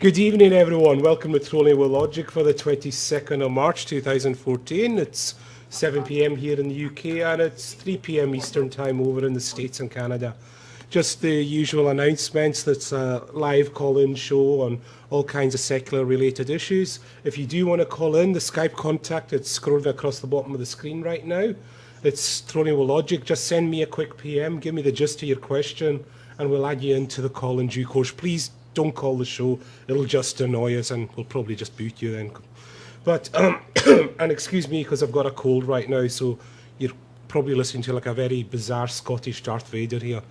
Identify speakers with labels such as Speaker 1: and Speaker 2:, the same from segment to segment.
Speaker 1: Good evening, everyone. Welcome to Trolling with Logic for the 22nd of March 2014. It's 7 p.m. here in the UK and it's 3 p.m. Eastern Time over in the States and Canada. Just the usual announcements. That's a live call-in show on all kinds of secular-related issues. If you do want to call in, the Skype contact, it's scrolling across the bottom of the screen right now. It's Trolling with Logic. Just send me a quick PM, give me the gist of your question, and we'll add you into the call in due course. Please don't call the show. It'll just annoy us and we'll probably just boot you then. But, and excuse me because I've got a cold right now, so you're probably listening to like a very bizarre Scottish Darth Vader here.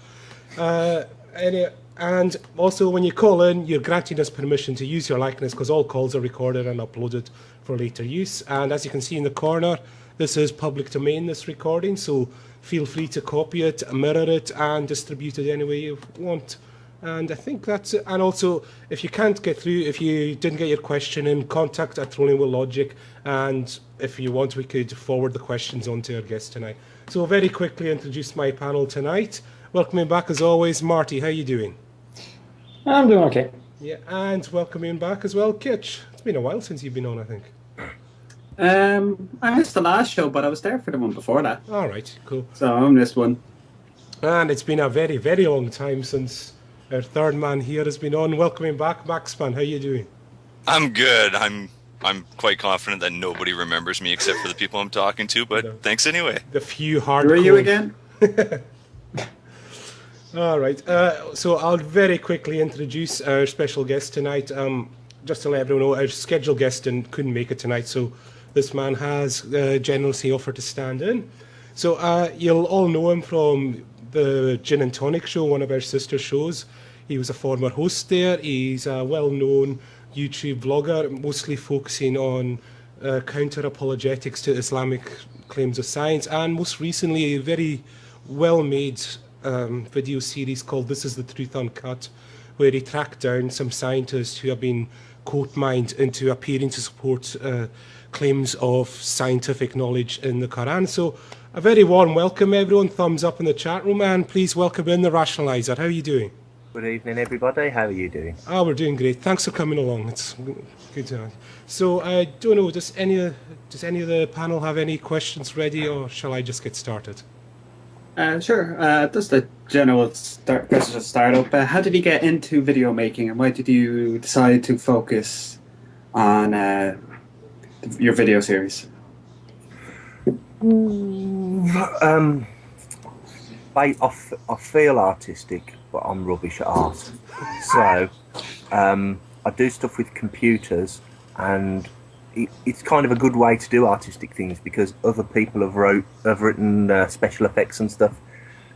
Speaker 1: And also when you call in, you're granting us permission to use your likeness because all calls are recorded and uploaded for later use. And as you can see in the corner, this is public domain, this recording, so feel free to copy it, mirror it, and distribute it any way you want. And I think that's it. And also, if you can't get through, if you didn't get your question in, contact at Trolling with Logic. And if you want, we could forward the questions on to our guest tonight. So very quickly introduce my panel tonight. Welcoming back as always, Marty. How you doing?
Speaker 2: I'm doing okay.
Speaker 1: Yeah, and welcoming back as well, Kitch. It's been a while since you've been on, I think.
Speaker 3: I missed the last show, but I was there for the one before that.
Speaker 1: All right, cool.
Speaker 3: So I missed one.
Speaker 1: And it's been a very, very long time since our third man here has been on. Welcoming back, Maxman. How you doing?
Speaker 4: I'm good. I'm quite confident that nobody remembers me except for the people I'm talking to, but thanks anyway.
Speaker 1: The few hardcore...
Speaker 3: Who are you again?
Speaker 1: All right. So I'll very quickly introduce our special guest tonight. Just to let everyone know, our scheduled guest couldn't make it tonight, so this man has generously offered to stand in. So you'll all know him from the Gin and Tonic show, one of our sister shows. He was a former host there. He's a well-known YouTube vlogger, mostly focusing on counter-apologetics to Islamic claims of science, and most recently a very well-made video series called This Is the Truth Uncut, where he tracked down some scientists who have been court-mined into appearing to support claims of scientific knowledge in the Quran. So a very warm welcome, everyone. Thumbs up in the chat room, and please welcome in the Rationalizer. How are you doing?
Speaker 5: Good evening, everybody. How are you doing?
Speaker 1: Oh, we're doing great. Thanks for coming along. It's good to have you. So I don't know, does any of the panel have any questions ready, or shall I just get started?
Speaker 3: Sure. Just a general question to start up. How did you get into video making, and why did you decide to focus on your video series?
Speaker 5: I feel artistic, but I'm rubbish at art. So I do stuff with computers, and it's kind of a good way to do artistic things because other people have written special effects and stuff.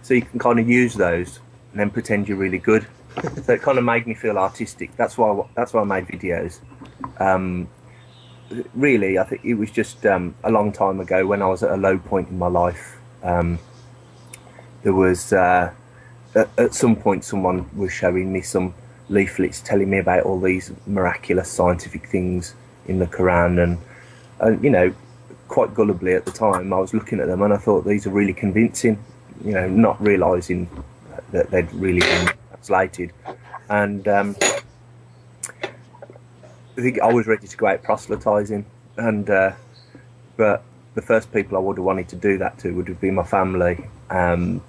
Speaker 5: So you can kind of use those and then pretend you're really good. So it kind of made me feel artistic. That's why I made videos. Really, I think it was just a long time ago when I was at a low point in my life. There was at some point someone was showing me some leaflets telling me about all these miraculous scientific things in the Quran, and you know, quite gullibly at the time I was looking at them and I thought these are really convincing, you know, not realising that they'd really been translated. And I think I was ready to go out proselytising, and but the first people I would have wanted to do that to would have been my family, and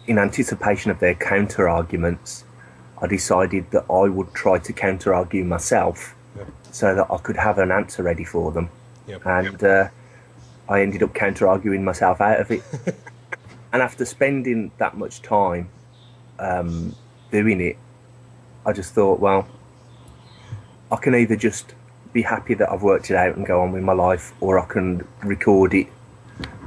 Speaker 5: in anticipation of their counter arguments I decided that I would try to counter argue myself. Yep. So that I could have an answer ready for them. Yep. And I ended up counter arguing myself out of it. And after spending that much time doing it, I just thought, well, I can either just be happy that I've worked it out and go on with my life, or I can record it,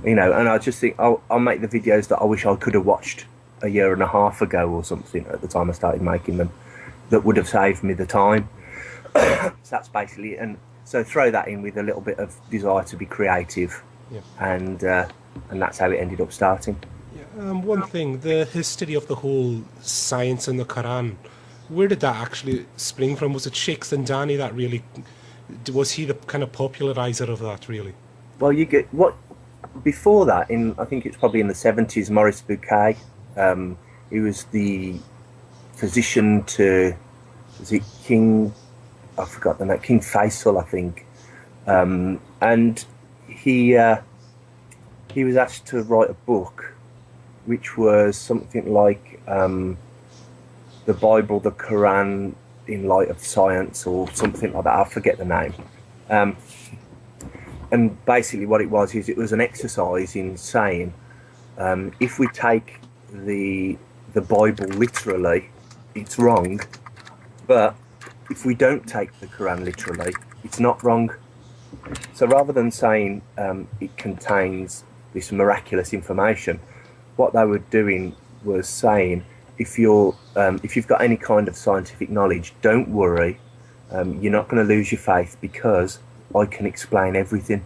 Speaker 5: you know. And I just think I'll make the videos that I wish I could have watched a year and a half ago or something at the time I started making them, that would have saved me the time. So that's basically it. And so throw that in with a little bit of desire to be creative. Yeah. And that's how it ended up starting.
Speaker 1: Yeah. One thing, the history of the whole science in the Quran, where did that actually spring from? Was it Sheikh Zindani that really, was he the kind of popularizer of that really?
Speaker 5: Well, you get what before that, I think it's probably in the 70s, Maurice Bucaille. He was the physician to is it King? I forgot the name. King Faisal, I think. And he was asked to write a book, which was something like the Bible, the Quran in light of science, or something like that. I forget the name. And basically, what it was is it was an exercise in saying, if we take the Bible literally, it's wrong, but if we don't take the Quran literally, it's not wrong. So rather than saying it contains this miraculous information, what they were doing was saying, if you've got any kind of scientific knowledge, don't worry, you're not going to lose your faith because I can explain everything.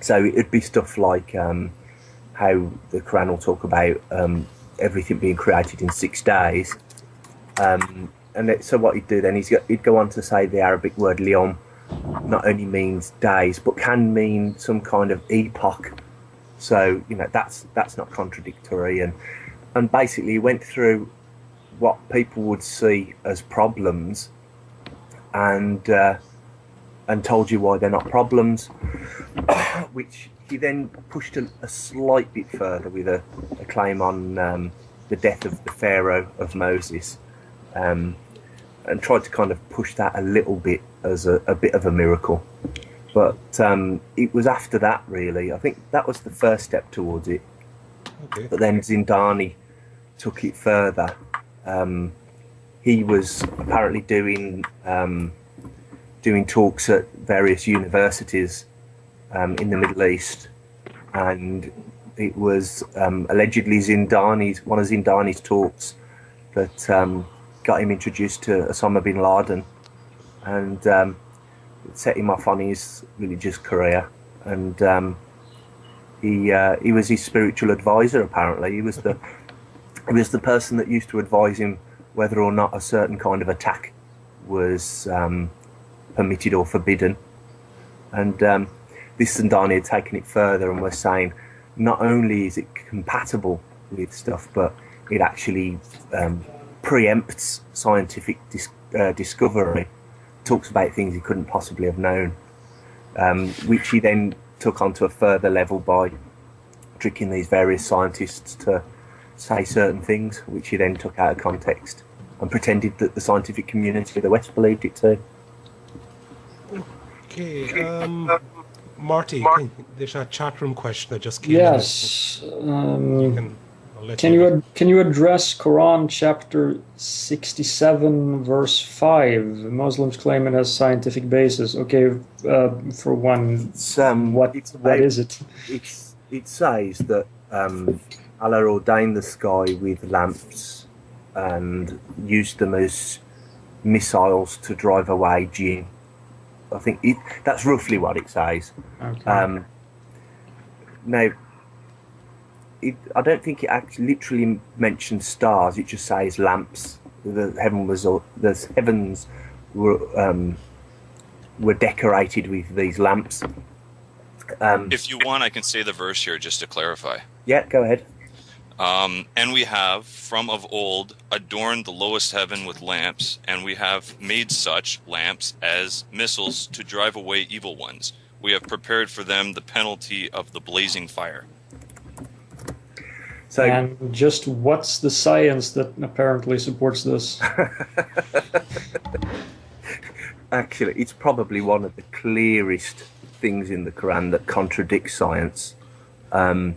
Speaker 5: So it'd be stuff like how the Quran will talk about everything being created in 6 days. So what he'd do then is he'd go on to say the Arabic word liyom not only means days, but can mean some kind of epoch. So, that's not contradictory. And basically he went through what people would see as problems and told you why they're not problems, which he then pushed a slight bit further with a claim on the death of the Pharaoh of Moses, and tried to kind of push that a little bit as a bit of a miracle. But it was after that, really. I think that was the first step towards it.
Speaker 1: Okay.
Speaker 5: But then Zindani took it further. He was apparently doing talks at various universities in the Middle East, and it was allegedly one of Zindani's talks that got him introduced to Osama bin Laden, and set him off on his religious career. And he was his spiritual advisor. Apparently, he was the person that used to advise him whether or not a certain kind of attack was permitted or forbidden. And this Zindani had taken it further and was saying not only is it compatible with stuff, but it actually preempts scientific discovery, talks about things he couldn't possibly have known, which he then took onto a further level by tricking these various scientists to say certain things, which he then took out of context and pretended that the scientific community of the West believed it too.
Speaker 1: Okay, Marty, there's a chat room question that just came
Speaker 2: Yes.
Speaker 1: in.
Speaker 2: Can you address Quran chapter 67 verse 5? Muslims claim it has scientific basis. Okay, for one, what is it?
Speaker 5: It says that Allah ordained the sky with lamps and used them as missiles to drive away jinn. I think that's roughly what it says.
Speaker 2: Okay.
Speaker 5: Now, I don't think it actually literally mentions stars. It just says lamps. The heavens were decorated with these lamps.
Speaker 4: If you want, I can say the verse here just to clarify.
Speaker 5: Yeah, go ahead.
Speaker 4: And we have, from of old, adorned the lowest heaven with lamps, and we have made such lamps as missiles to drive away evil ones. We have prepared for them the penalty of the blazing fire.
Speaker 5: So,
Speaker 2: and just what's the science that apparently supports this?
Speaker 5: Actually, it's probably one of the clearest things in the Quran that contradicts science. I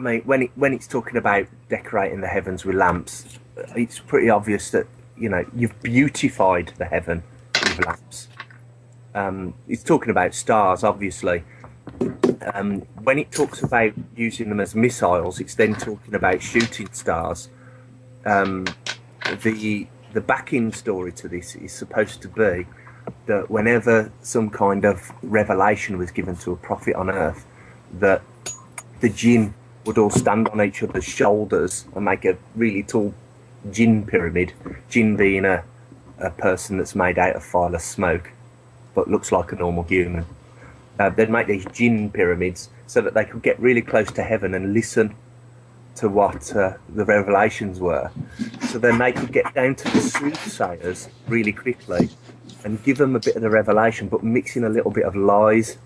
Speaker 5: mean, when it's talking about decorating the heavens with lamps, it's pretty obvious that you've beautified the heaven with lamps. It's talking about stars, obviously. When it talks about using them as missiles, it's then talking about shooting stars. The back-end story to this is supposed to be that whenever some kind of revelation was given to a prophet on earth, that the jinn would all stand on each other's shoulders and make a really tall jinn pyramid. Jinn being a person that's made out of fireless smoke, but looks like a normal human. They'd make these jinn pyramids so that they could get really close to heaven and listen to what the revelations were. so then they could get down to the soothsayers really quickly and give them a bit of the revelation, but mix in a little bit of lies.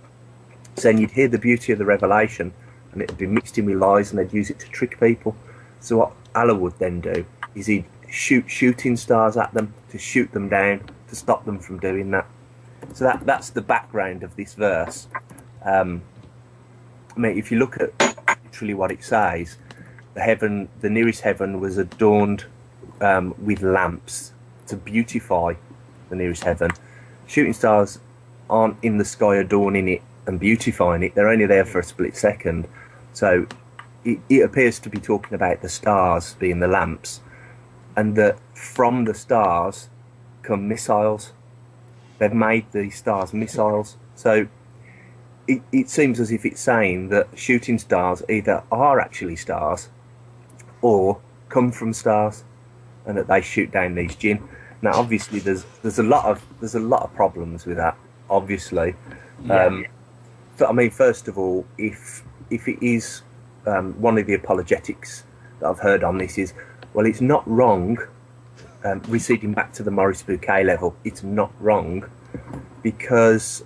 Speaker 5: So then you'd hear the beauty of the revelation, and it'd be mixed in with lies, and they'd use it to trick people. So what Allah would then do is he'd shoot shooting stars at them to shoot them down, to stop them from doing that. So that's the background of this verse. I mean, if you look at literally what it says, the nearest heaven was adorned with lamps to beautify the nearest heaven. Shooting stars aren't in the sky adorning it and beautifying it. They're only there for a split second. So it appears to be talking about the stars being the lamps, and that from the stars come missiles. They've made these stars missiles. So it seems as if it's saying that shooting stars either are actually stars or come from stars, and that they shoot down these jinn. Now, obviously, there's a lot of problems with that. Obviously, but I mean, first of all, if it is one of the apologetics that I've heard on this is, well, it's not wrong. Receding back to the Maurice Bouquet level, it's not wrong because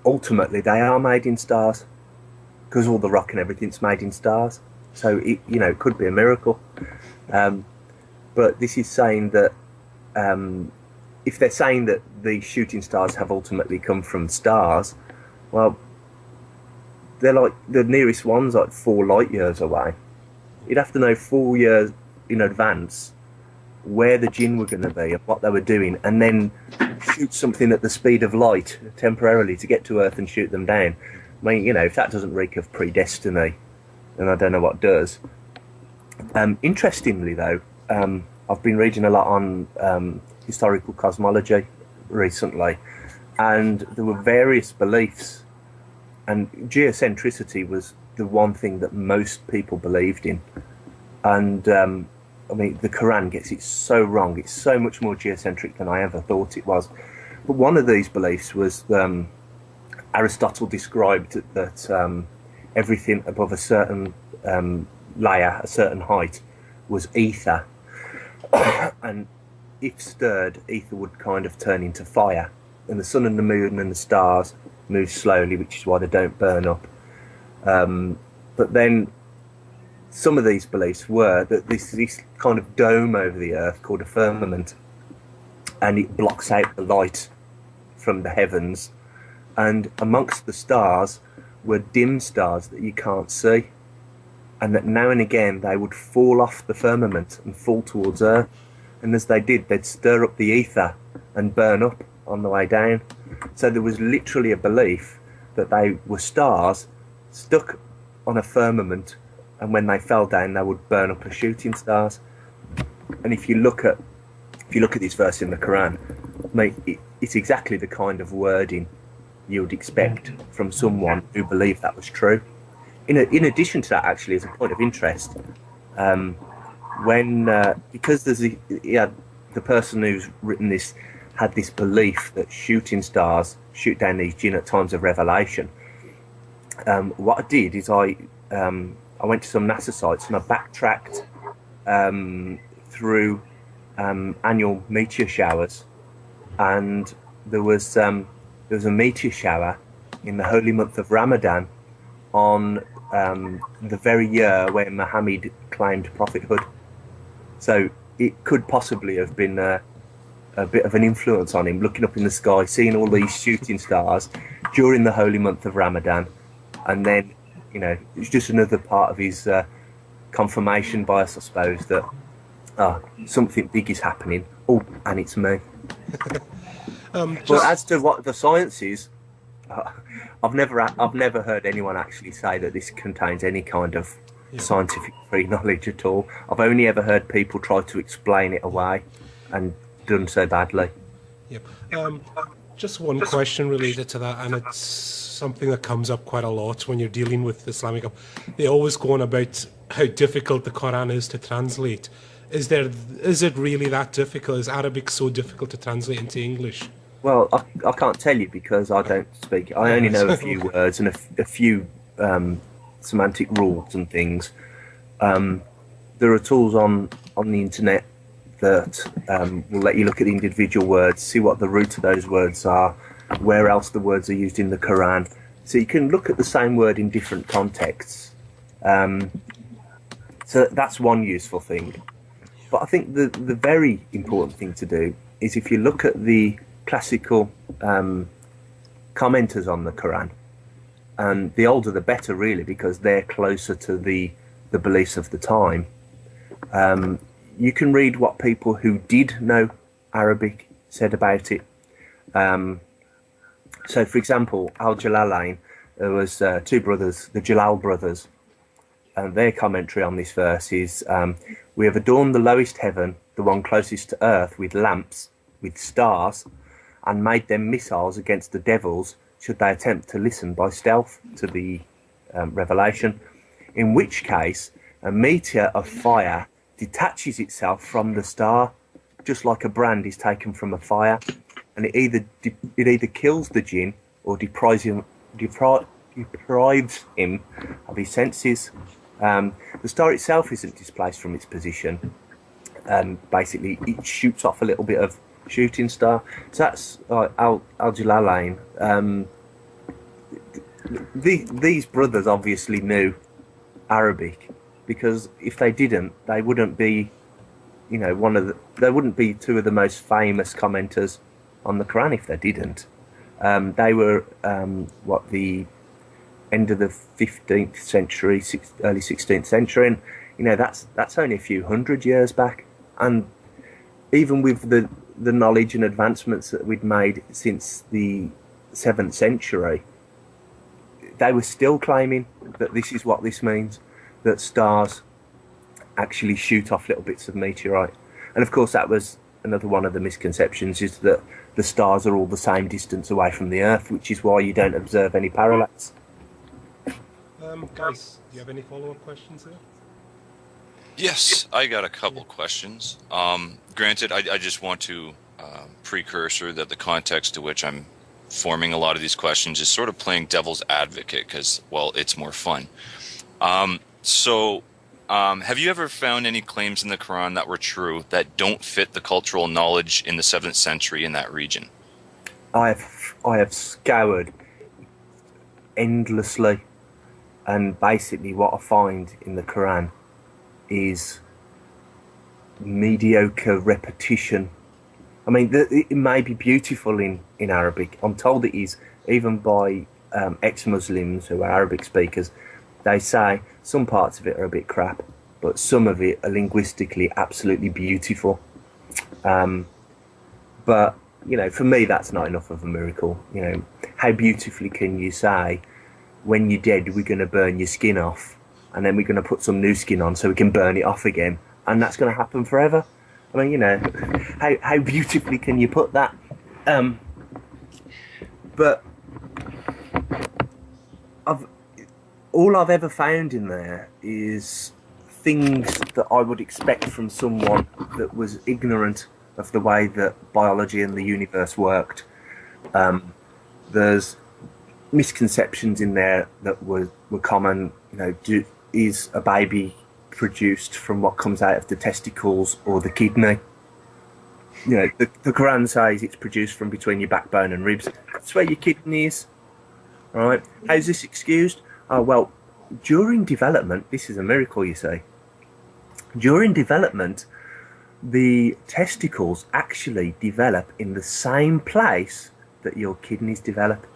Speaker 5: ultimately they are made in stars, because all the rock and everything's made in stars. So it could be a miracle. But this is saying that if they're saying that the shooting stars have ultimately come from stars, well, they're like the nearest one's like 4 light years away. You'd have to know 4 years in advance where the jinn were going to be and what they were doing, and then shoot something at the speed of light temporarily to get to Earth and shoot them down. I mean, if that doesn't reek of predestiny, then I don't know what does. Interestingly, though, I've been reading a lot on historical cosmology recently, and there were various beliefs, and geocentricity was the one thing that most people believed in. And I mean, the Quran gets it so wrong. It's so much more geocentric than I ever thought it was. But one of these beliefs was Aristotle described that everything above a certain layer, a certain height, was ether. And if stirred, ether would kind of turn into fire. And the sun and the moon and the stars move slowly, which is why they don't burn up. But then some of these beliefs were that this kind of dome over the earth called a firmament, and it blocks out the light from the heavens, and amongst the stars were dim stars that you can't see, and that now and again they would fall off the firmament and fall towards earth, and as they did, they'd stir up the ether and burn up on the way down. So there was literally a belief that they were stars stuck on a firmament, and when they fell down, they would burn up as shooting stars. And if you look at this verse in the Quran, mate, it's exactly the kind of wording you would expect from someone who believed that was true. In addition to that, actually, as a point of interest, because there's the person who's written this had this belief that shooting stars shoot down these jinn at times of revelation. What I did is I went to some NASA sites and I backtracked through annual meteor showers, and there was a meteor shower in the holy month of Ramadan on the very year when Muhammad claimed prophethood. So it could possibly have been a bit of an influence on him, looking up in the sky, seeing all these shooting stars during the holy month of Ramadan, and then it's just another part of his confirmation bias, I suppose, that something big is happening. Oh, and it's me. But as to what the science is, I've never heard anyone actually say that this contains any kind of scientific pre-knowledge at all. I've only ever heard people try to explain it away and done so badly.
Speaker 1: Yep. Just one question related to that, and it's something that comes up quite a lot when you're dealing with Islamic. They always go on about how difficult the Quran is to translate. Is it really that difficult? Is Arabic so difficult to translate into English?
Speaker 5: Well, I can't tell you because I don't speak it. I only know a few words and a few semantic rules and things. there are tools on the internet that will let you look at the individual words, see what the root of those words are, where else the words are used in the Quran. So you can look at the same word in different contexts. So that's one useful thing. But I think the very important thing to do is, if you look at the classical commenters on the Quran, and the older the better, really, because they're closer to the beliefs of the time. You can read what people who did know Arabic said about it. So, for example, Al-Jalalain, there was two brothers, the Jalal brothers, and their commentary on this verse is, we have adorned the lowest heaven, the one closest to earth, with lamps, with stars, and made them missiles against the devils, should they attempt to listen by stealth to the revelation, in which case a meteor of fire detaches itself from the star, just like a brand is taken from a fire, and it either kills the jinn or deprives him of his senses. The star itself isn't displaced from its position. Basically, it shoots off a little bit of shooting star. So that's Al-Jalalain. These brothers obviously knew Arabic, because if they didn't, they wouldn't be, they wouldn't be two of the most famous commenters on the Quran if they didn't. They were the end of the 15th century, early 16th century, and that's only a few hundred years back. And even with the knowledge and advancements that we'd made since the 7th century, they were still claiming that this is what this means, that stars actually shoot off little bits of meteorite. And of course, that was another one of the misconceptions, is that the stars are all the same distance away from the Earth, which is why you don't observe any parallax.
Speaker 1: Guys, do you have any follow-up questions there?
Speaker 4: Yes, I got a couple questions. Granted, I just want to precursor that the context to which I'm forming a lot of these questions is sort of playing devil's advocate, because, well, it's more fun. Have you ever found any claims in the Quran that were true that don't fit the cultural knowledge in the 7th century in that region?
Speaker 5: I have scoured endlessly, and basically what I find in the Quran is mediocre repetition. I mean, it may be beautiful in Arabic. I'm told it is, even by ex-Muslims who are Arabic speakers. They say some parts of it are a bit crap, but some of it are linguistically absolutely beautiful. But, for me, that's not enough of a miracle. How beautifully can you say, when you're dead, we're going to burn your skin off, and then we're going to put some new skin on so we can burn it off again, and that's going to happen forever? I mean, how beautifully can you put that? But all I've ever found in there is things that I would expect from someone that was ignorant of the way that biology and the universe worked. There's misconceptions in there that were common. Is a baby produced from what comes out of the testicles or the kidney? The Quran says it's produced from between your backbone and ribs. That's where your kidney is. All right. How's this excused? Oh, well, during development, this is a miracle, you see. During development, the testicles actually develop in the same place that your kidneys develop.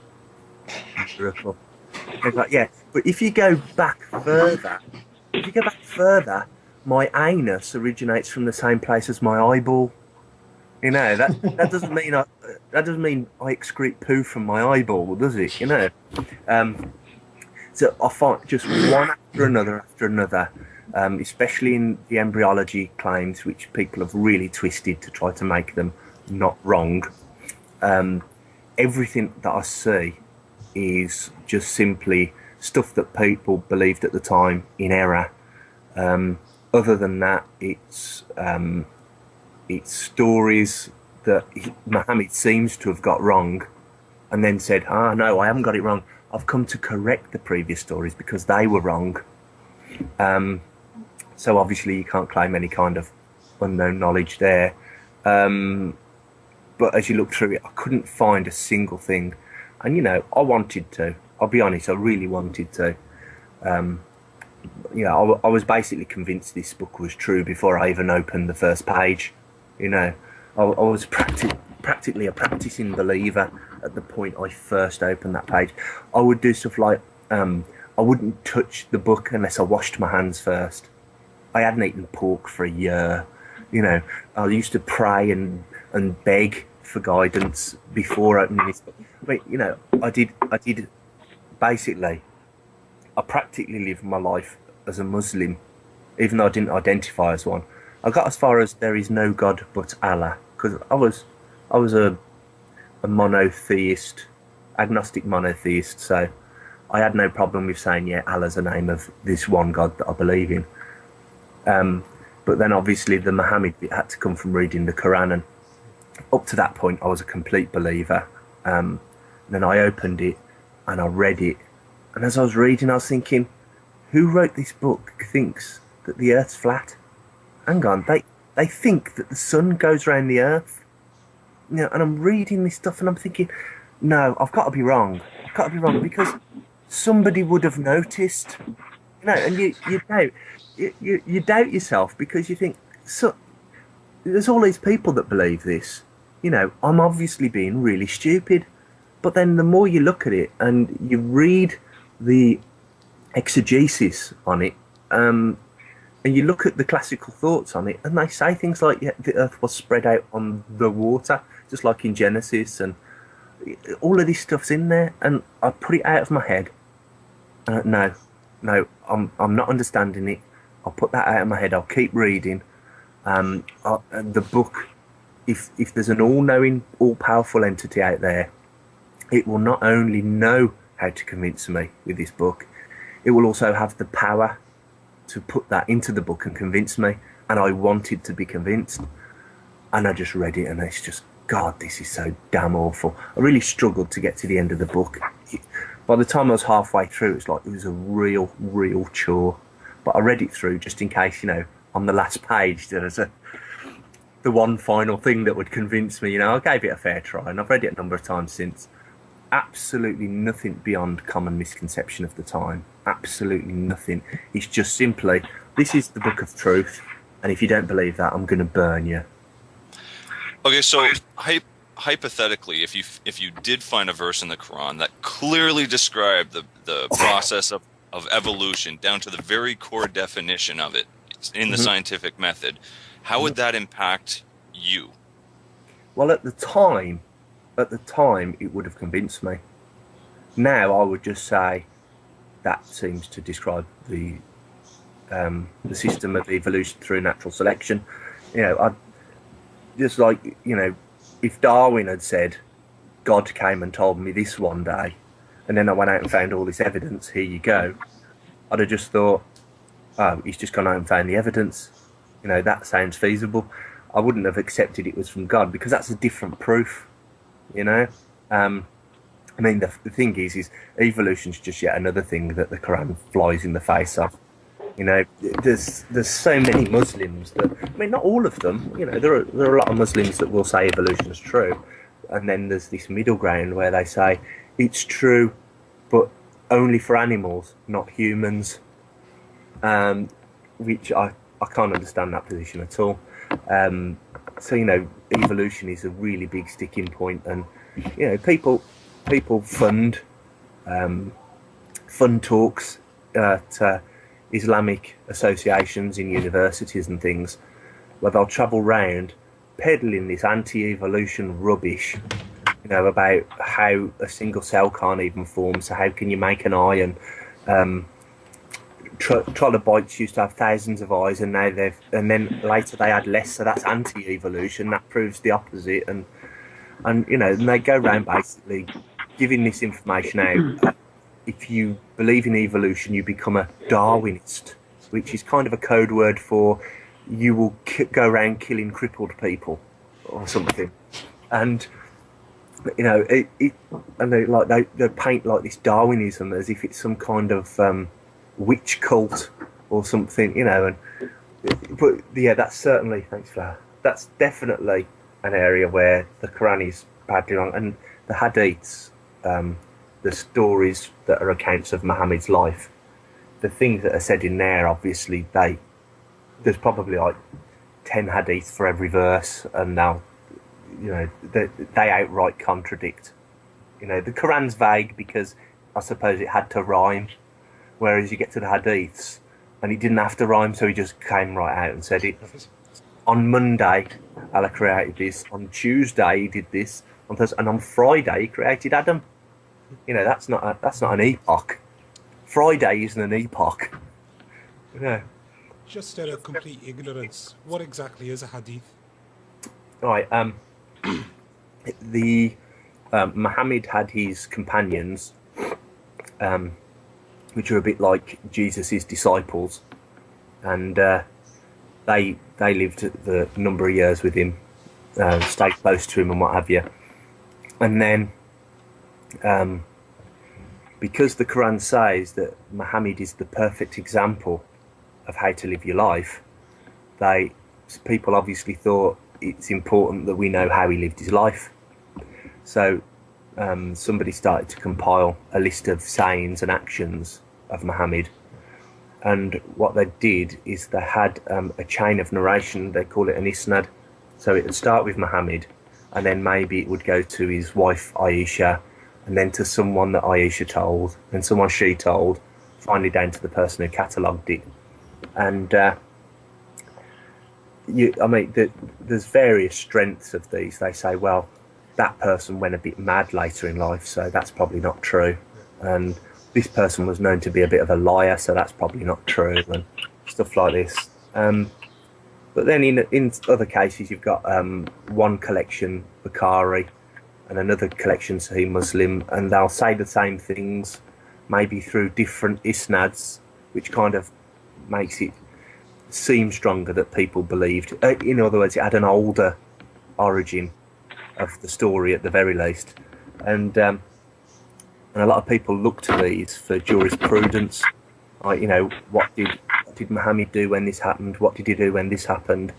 Speaker 5: Miracle. Like, yeah, but if you go back further, my anus originates from the same place as my eyeball. That doesn't mean I excrete poo from my eyeball, does it? So I find just one after another, especially in the embryology claims, which people have really twisted to try to make them not wrong. Everything that I see is just simply stuff that people believed at the time in error. Other than that, it's stories that Muhammad seems to have got wrong, and then said, no, I haven't got it wrong. I've come to correct the previous stories because they were wrong. So obviously you can't claim any kind of unknown knowledge there. But as you look through it, I couldn't find a single thing. And, you know, I wanted to. I'll be honest, I really wanted to. You know, I was basically convinced this book was true before I even opened the first page. You know, I was practically a practicing believer at the point I first opened that page. I would do stuff like, I wouldn't touch the book unless I washed my hands first. I hadn't eaten pork for a year. You know, I used to pray and beg for guidance before opening this book. I mean, you know, I did basically, I practically lived my life as a Muslim, even though I didn't identify as one. I got as far as there is no God but Allah, because I was a monotheist, agnostic monotheist, so I had no problem with saying, yeah, Allah's the name of this one God that I believe in. But then obviously the Muhammad bit had to come from reading the Quran, and up to that point I was a complete believer. Then I opened it and I read it, and as I was reading I was thinking, who wrote this book thinks that the earth's flat? Hang on, they think that the sun goes around the earth. You know, and I'm reading this stuff and I'm thinking, no, I've got to be wrong. I've got to be wrong, because somebody would have noticed. You know, and you doubt yourself, because you think, so there's all these people that believe this. You know, I'm obviously being really stupid. But then the more you look at it and you read the exegesis on it, and you look at the classical thoughts on it, and they say things like, yeah, the earth was spread out on the water, just like in Genesis, and all of this stuff's in there, and I put it out of my head. No, I'm not understanding it. I'll put that out of my head. I'll keep reading. The book, if there's an all-knowing, all-powerful entity out there, it will not only know how to convince me with this book, it will also have the power to put that into the book and convince me. And I wanted to be convinced, and I just read it, and it's just, God, this is so damn awful. I really struggled to get to the end of the book. By the time I was halfway through, it was a real chore. But I read it through just in case, you know, on the last page there was the one final thing that would convince me. You know, I gave it a fair try, and I've read it a number of times since. Absolutely nothing beyond common misconception of the time. Absolutely nothing. It's just simply, this is the book of truth, and if you don't believe that, I'm going to burn you.
Speaker 4: Okay, so hypothetically, if you did find a verse in the Quran that clearly described the process of evolution down to the very core definition of it in the scientific method, how would that impact you?
Speaker 5: Well, at the time, it would have convinced me. Now I would just say that seems to describe the system of evolution through natural selection. You know, I just like, you know, if Darwin had said God came and told me this one day, and then I went out and found all this evidence, here you go, I'd have just thought, oh, he's just gone out and found the evidence. You know, that sounds feasible. I wouldn't have accepted it was from God, because that's a different proof. You know, I mean, the thing is evolution's just yet another thing that the Quran flies in the face of. You know, there's so many Muslims that, I mean, not all of them. You know, there are a lot of Muslims that will say evolution's true, and then there's this middle ground where they say it's true, but only for animals, not humans. Which I can't understand that position at all. So, you know, evolution is a really big sticking point, and, you know, people fund talks at Islamic associations in universities and things, where they'll travel round peddling this anti-evolution rubbish, you know, about how a single cell can't even form, so how can you make an eye, and trilobites used to have thousands of eyes, and now and then later they had less, so that's anti-evolution. That proves the opposite, and you know, and they go around basically giving this information out. If you believe in evolution, you become a Darwinist, which is kind of a code word for you will go around killing crippled people or something. And you know, they paint like this Darwinism as if it's some kind of witch cult or something, you know. And but yeah, that's certainly, thanks Flower. That's definitely an area where the Quran is badly wrong, and the Hadiths, the stories that are accounts of Muhammad's life, the things that are said in there, obviously there's probably like 10 hadiths for every verse, and now, you know, they outright contradict. You know, the Quran's vague because I suppose it had to rhyme, whereas you get to the hadiths and it didn't have to rhyme, so he just came right out and said it. On Monday, Allah created this. On Tuesday, he did this. On Thursday, and on Friday, he created Adam. You know, that's not an epoch. Friday isn't an epoch. You know.
Speaker 1: Just out of complete ignorance, what exactly is a hadith?
Speaker 5: Right. Muhammad had his companions, which are a bit like Jesus' disciples, and they lived the number of years with him, stayed close to him and what have you. And then, because the Quran says that Muhammad is the perfect example of how to live your life, people obviously thought it's important that we know how he lived his life. So somebody started to compile a list of sayings and actions of Muhammad, and what they did is they had a chain of narration. They call it an isnad. So it would start with Muhammad, and then maybe it would go to his wife Aisha, and then to someone that Aisha told, and someone she told, finally down to the person who catalogued it. And there's various strengths of these. They say, well, that person went a bit mad later in life, so that's probably not true. And this person was known to be a bit of a liar, so that's probably not true, and stuff like this. But then in other cases, you've got one collection, Bukhari, and another collection, Sahih Muslim, and they'll say the same things, maybe through different isnads, which kind of makes it seem stronger that people believed. In other words, it had an older origin of the story at the very least, and a lot of people look to these for jurisprudence. Like, you know, what did Muhammad do when this happened? What did he do when this happened?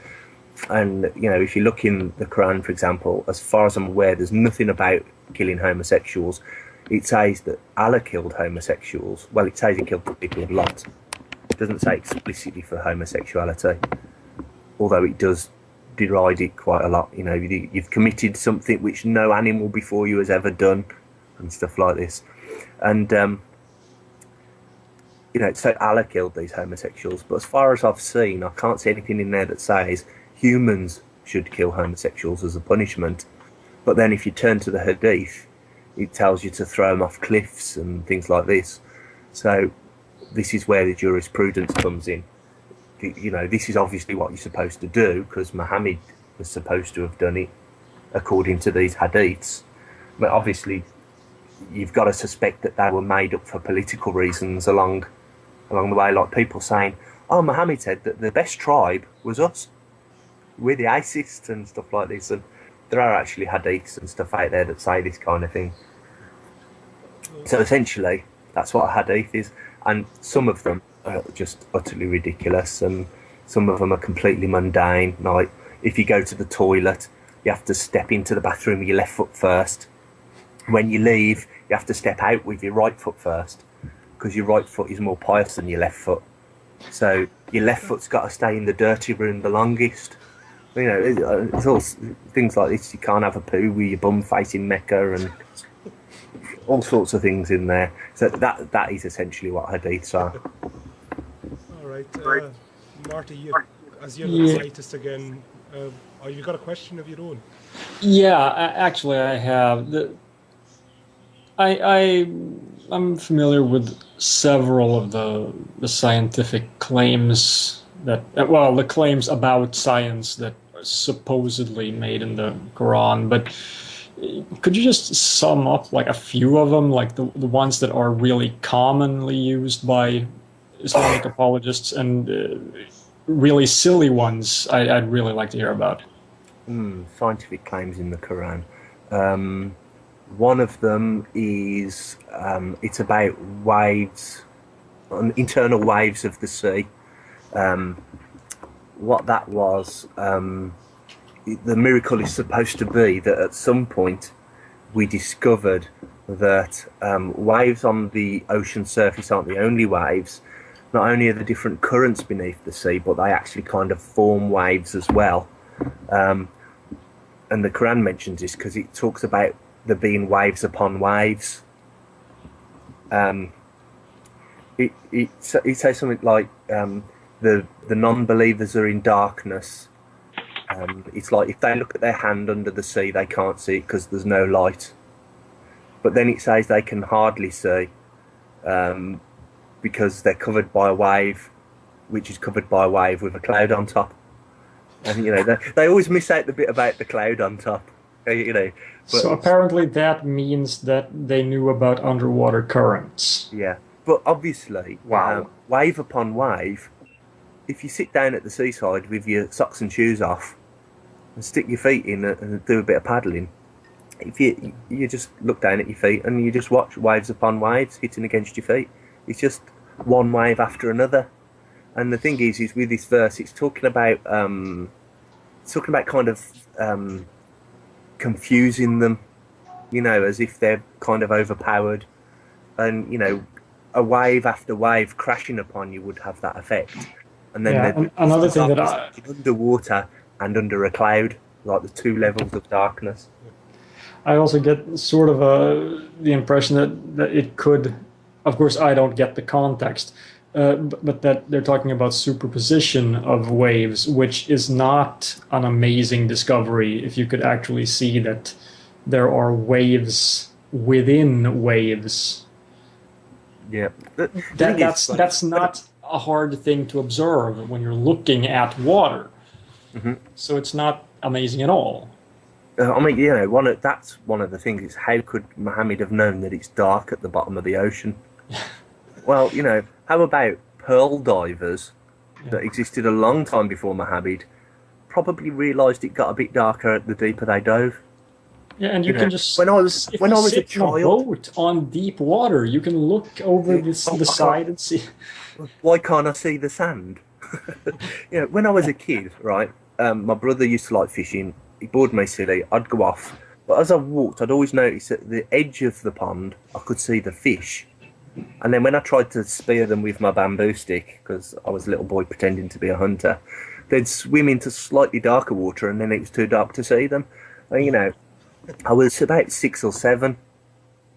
Speaker 5: And, you know, if you look in the Quran, for example, as far as I'm aware, there's nothing about killing homosexuals. It says that Allah killed homosexuals. Well, it says he killed people a lot. It doesn't say explicitly for homosexuality, although it does deride it quite a lot. You know, you've committed something which no animal before you has ever done, and stuff like this. And you know, so Allah killed these homosexuals, but as far as I've seen, I can't see anything in there that says humans should kill homosexuals as a punishment. But then if you turn to the Hadith, it tells you to throw them off cliffs and things like this. So this is where the jurisprudence comes in. You know, this is obviously what you're supposed to do, because Muhammad was supposed to have done it according to these Hadiths. But obviously, you've got to suspect that they were made up for political reasons along the way, like people saying, oh, Muhammad said that the best tribe was us, we're the ISIS and stuff like this. And there are actually hadiths and stuff out there that say this kind of thing. So essentially, that's what a hadith is, and some of them are just utterly ridiculous, and some of them are completely mundane. Like, if you go to the toilet, you have to step into the bathroom with your left foot first. When you leave, you have to step out with your right foot first, because your right foot is more pious than your left foot. So your left foot's got to stay in the dirty room the longest. You know, it's all things like this. You can't have a poo with your bum facing Mecca, and all sorts of things in there. So that is essentially what hadiths are.
Speaker 1: All right, Marty, as you're the scientist again, you got a question of your own?
Speaker 2: Yeah, actually, I have. I'm familiar with several of the scientific claims the claims about science that are supposedly made in the Quran, but could you just sum up like a few of them, like the ones that are really commonly used by Islamic apologists, and really silly ones I'd really like to hear about?
Speaker 5: Scientific claims in the Quran. One of them is it's about waves, internal waves of the sea, what that was, the miracle is supposed to be that at some point we discovered that waves on the ocean surface aren't the only waves. Not only are there different currents beneath the sea, but they actually kind of form waves as well. And the Quran mentions this because it talks about there being waves upon waves. It says something like the non-believers are in darkness. It's like if they look at their hand under the sea, they can't see it because there's no light. But then it says they can hardly see because they're covered by a wave, which is covered by a wave with a cloud on top. And they always miss out the bit about the cloud on top. But,
Speaker 2: so apparently that means that they knew about underwater currents.
Speaker 5: Yeah, but obviously,
Speaker 2: wow,
Speaker 5: wave upon wave. If you sit down at the seaside with your socks and shoes off and stick your feet in and do a bit of paddling, if you just look down at your feet and you just watch waves upon waves hitting against your feet. It's just one wave after another. And the thing is with this verse, it's talking about kind of confusing them, as if they're kind of overpowered. And a wave after wave crashing upon you would have that effect. And then
Speaker 2: another thing that
Speaker 5: underwater and under a cloud, like the two levels of darkness.
Speaker 2: I also get sort of the impression that it could, of course I don't get the context, but that they're talking about superposition of waves, which is not an amazing discovery if you could actually see that there are waves within waves.
Speaker 5: Yeah,
Speaker 2: that's not a hard thing to observe when you're looking at water. Mm-hmm. So it's not amazing at all.
Speaker 5: I mean, that's one of the things. Is how could Muhammad have known that it's dark at the bottom of the ocean? Well, how about pearl divers that existed a long time before Muhammad probably realised it got a bit darker the deeper they dove.
Speaker 2: Yeah, and you can just
Speaker 5: when I was a child,
Speaker 2: in a boat on deep water, you can look over the side and see.
Speaker 5: Why can't I see the sand? When I was a kid, right, my brother used to like fishing. He bored me silly. I'd go off, but as I walked, I'd always notice at the edge of the pond, I could see the fish. And then when I tried to spear them with my bamboo stick, because I was a little boy pretending to be a hunter, they'd swim into slightly darker water, and then it was too dark to see them. And, I was about 6 or 7.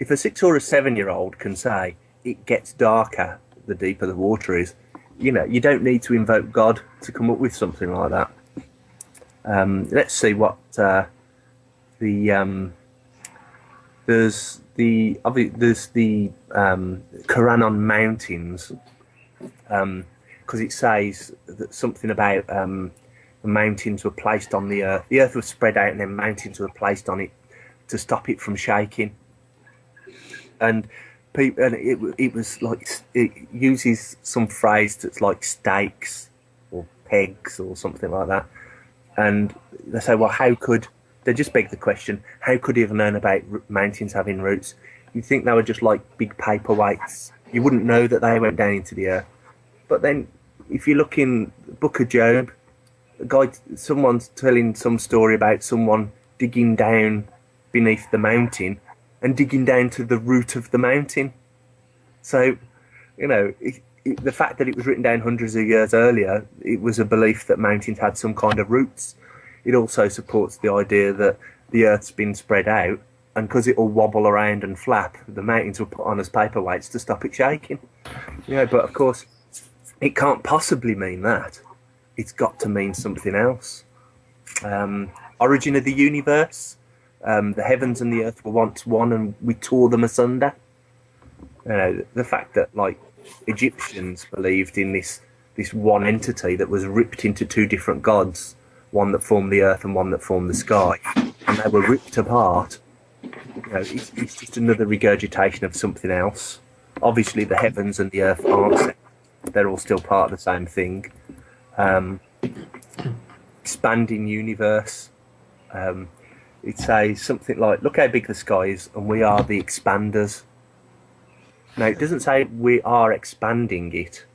Speaker 5: If a 6 or a 7-year-old can say it gets darker the deeper the water is, you don't need to invoke God to come up with something like that. Let's see what there's the Quran on mountains, because it says that something about the mountains were placed on the earth. The earth was spread out, and then mountains were placed on it to stop it from shaking. And it was like it uses some phrase that's like stakes or pegs or something like that. And they say, well, they just beg the question, how could he have known about mountains having roots? You'd think they were just like big paperweights. You wouldn't know that they went down into the earth. But then if you look in the Book of Job, someone's telling some story about someone digging down beneath the mountain and digging down to the root of the mountain. So, the fact that it was written down hundreds of years earlier, it was a belief that mountains had some kind of roots. It also supports the idea that the Earth's been spread out, and because it will wobble around and flap, the mountains were put on as paperweights to stop it shaking. But of course, it can't possibly mean that. It's got to mean something else. Origin of the universe. The heavens and the earth were once one, and we tore them asunder. The fact that, like, Egyptians believed in this one entity that was ripped into two different gods, one that formed the earth and one that formed the sky, and they were ripped apart. It's just another regurgitation of something else. Obviously, the heavens and the earth aren't separate. They're all still part of the same thing. Expanding universe. It says something like, look how big the sky is, and we are the expanders. Now, it doesn't say we are expanding it,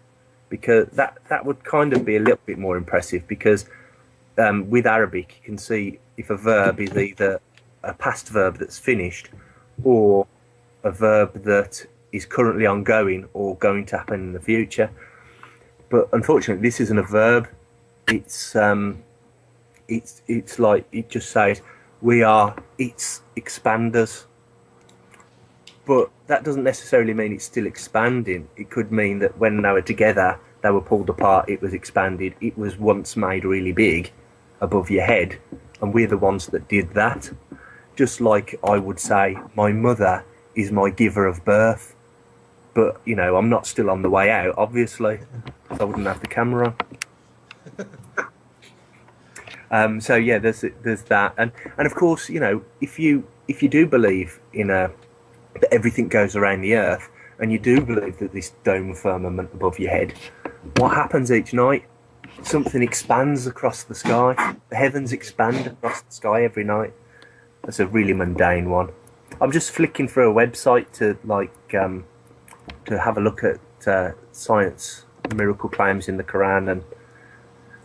Speaker 5: because that would kind of be a little bit more impressive, because with Arabic you can see if a verb is either a past verb that's finished or a verb that is currently ongoing or going to happen in the future. But unfortunately, this isn't a verb. It's like it just says we are its expanders. But that doesn't necessarily mean it's still expanding. It could mean that when they were together, they were pulled apart, it was expanded. It was once made really big above your head, and we're the ones that did that. Just like I would say, my mother is my giver of birth. But, you know, I'm not still on the way out, obviously. So I wouldn't have the camera on. So, yeah, there's that. And of course, you know, if you do believe in that everything goes around the earth, and you do believe that this dome firmament above your head, what happens each night? Something expands across the sky. The heavens expand across the sky every night. That's a really mundane one. I'm just flicking through a website to have a look at science miracle claims in the Quran, and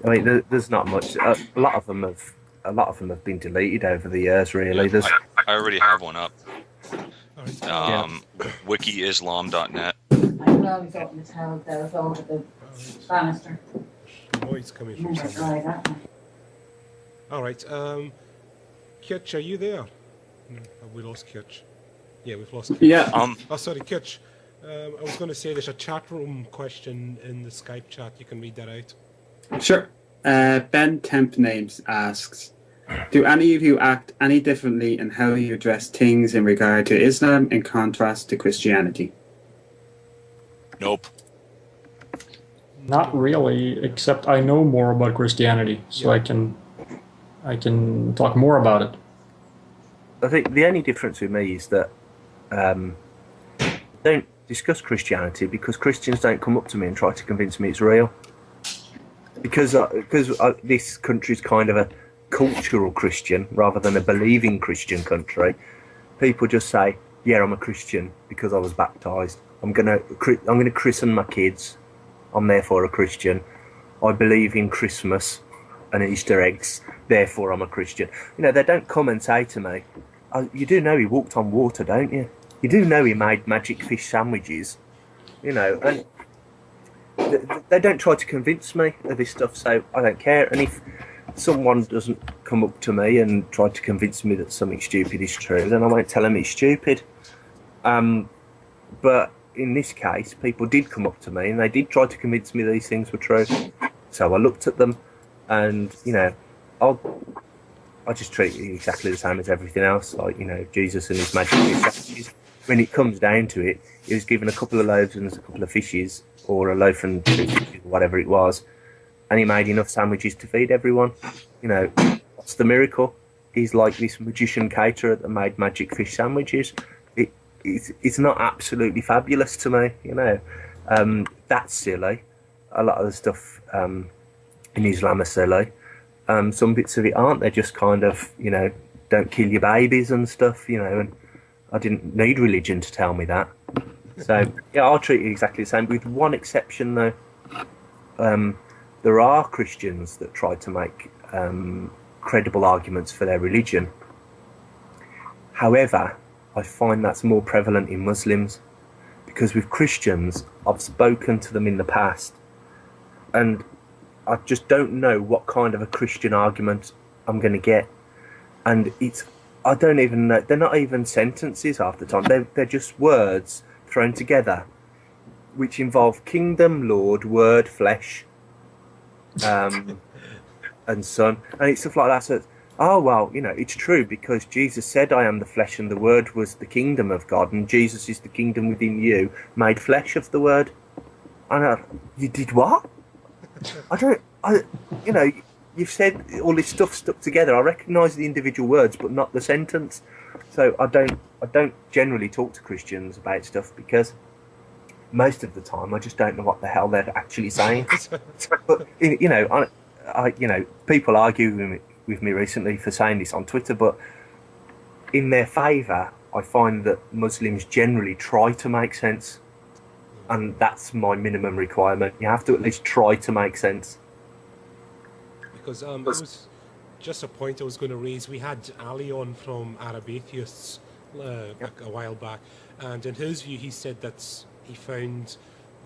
Speaker 5: I mean, there's not much. A lot of them have been deleted over the years. Really,
Speaker 4: I already have one up. Wikiislam.net.
Speaker 6: I can always open the towel there as over the banister.
Speaker 1: Noise coming from somewhere. All right. Kutch, are you there? No, have we lost Kutch? Yeah, we've lost Kutch.
Speaker 3: Yeah.
Speaker 1: Oh, sorry, Kutch. I was going to say there's a chat room question in the Skype chat. You can read that out.
Speaker 3: Sure. Ben Temp Names asks, do any of you act any differently in how you address things in regard to Islam in contrast to Christianity?
Speaker 4: Nope.
Speaker 2: Not really, except I know more about Christianity, so I can talk more about it.
Speaker 5: I think the only difference with me is that don't discuss Christianity, because Christians don't come up to me and try to convince me it's real. Because this country's kind of a cultural Christian rather than a believing Christian country. People just say, "Yeah, I'm a Christian because I was baptized. I'm gonna christen my kids. I'm therefore a Christian. I believe in Christmas and Easter eggs. Therefore, I'm a Christian." You know, they don't come and say to me, "Oh, you do know he walked on water, don't you? You do know he made magic fish sandwiches." You know, and they don't try to convince me of this stuff, so I don't care. And if someone doesn't come up to me and try to convince me that something stupid is true, then I won't tell them it's stupid. But in this case, people did come up to me and they did try to convince me these things were true. So I looked at them, and you know, I just treat it exactly the same as everything else. Like, you know, Jesus and his magic fish. When it comes down to it, he was given a couple of loaves and a couple of fishes, or a loaf and 2 fishes, whatever it was, and he made enough sandwiches to feed everyone. You know, what's the miracle? He's like this magician caterer that made magic fish sandwiches. It's not absolutely fabulous to me, you know. That's silly. A lot of the stuff in Islam are silly. Some bits of it aren't. They're just kind of, you know, don't kill your babies and stuff, you know, and I didn't need religion to tell me that. So, yeah, I'll treat it exactly the same, with one exception, though. There are Christians that try to make credible arguments for their religion. However, I find that's more prevalent in Muslims, because with Christians, I've spoken to them in the past, and I just don't know what kind of a Christian argument I'm going to get. And I don't even know, they're not even sentences half the time. They're just words thrown together, which involve kingdom, Lord, word, flesh, and son. And it's stuff like that. So, oh, well, you know, it's true, because Jesus said, "I am the flesh," and the word was the kingdom of God, and Jesus is the kingdom within you, made flesh of the word. And you did what? You know, you've said all this stuff stuck together. I recognise the individual words, but not the sentence. So I don't generally talk to Christians about stuff, because most of the time I just don't know what the hell they're actually saying. But you know, you know, people argue with me recently for saying this on Twitter, but in their favour, I find that Muslims generally try to make sense. and that's my minimum requirement. You have to at least try to make sense.
Speaker 1: Because it was just a point I was going to raise. We had Ali on from Arab Atheists a while back, and in his view, he said that he found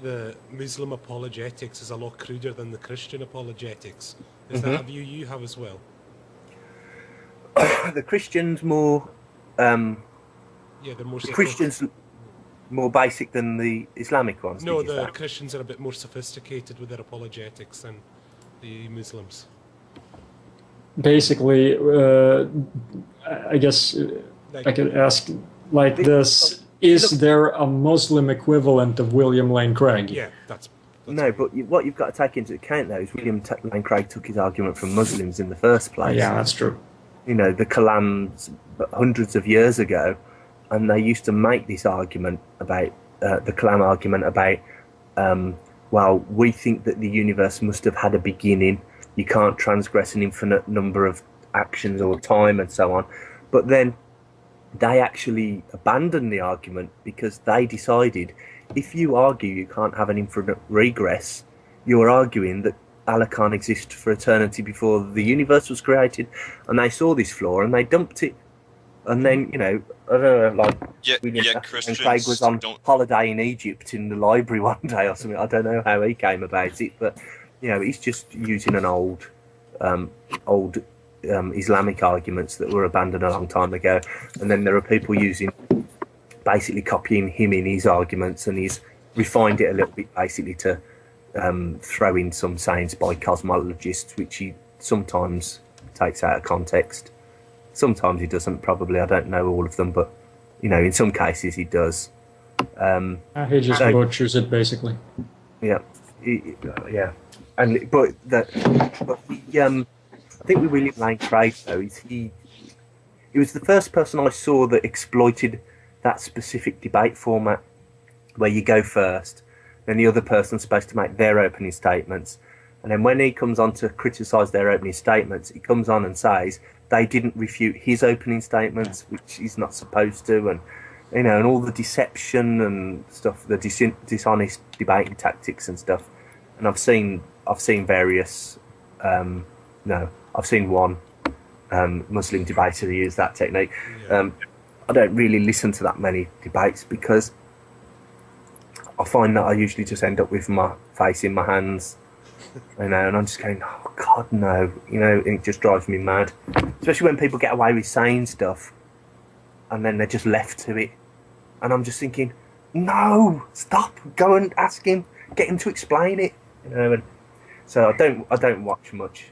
Speaker 1: the Muslim apologetics is a lot cruder than the Christian apologetics. Is that a view you have as well?
Speaker 5: The Christians more.
Speaker 1: Yeah, they're more.
Speaker 5: The Christians more basic than the Islamic ones.
Speaker 1: No, the Christians are a bit more sophisticated with their apologetics than the Muslims.
Speaker 2: Basically, I guess I could ask like this: is there a Muslim equivalent of William Lane Craig?
Speaker 1: Yeah, that's
Speaker 5: no, but what you've got to take into account, though, is William Lane Craig took his argument from Muslims in the first place.
Speaker 2: Yeah, that's true.
Speaker 5: You know, the Kalams hundreds of years ago, and they used to make this argument about the Kalam argument about, well, we think that the universe must have had a beginning. You can't transgress an infinite number of actions or time and so on. But then they actually abandoned the argument because they decided if you argue you can't have an infinite regress, you're arguing that Allah can't exist for eternity before the universe was created. And they saw this flaw and they dumped it. And then, you know, I don't know, like
Speaker 4: Christians
Speaker 5: Craig was on holiday in Egypt in the library one day or something. I don't know how he came about it, but you know, he's just using an old Islamic arguments that were abandoned a long time ago. And then there are people basically copying him in his arguments, and he's refined it a little bit basically to throw in some sayings by cosmologists, which he sometimes takes out of context. Sometimes he doesn't, probably. I don't know all of them, but, you know, in some cases he does.
Speaker 2: He just butchers it, basically.
Speaker 5: Yeah. Yeah. I think with William Lane Craig, though, he was the first person I saw that exploited that specific debate format where you go first, then the other person's supposed to make their opening statements, and then when he comes on to criticise their opening statements, he comes on and says they didn't refute his opening statements, which he's not supposed to, and you know, and all the deception and stuff, the dishonest debating tactics and stuff. And I've seen various, I've seen one Muslim debater use that technique. Yeah. I don't really listen to that many debates because I find that I usually just end up with my face in my hands, you know, and I'm just going, oh God, no, you know, and it just drives me mad. Especially when people get away with saying stuff and then they're just left to it. And I'm just thinking, no, stop, go and ask him, get him to explain it. You know, and so I don't watch much.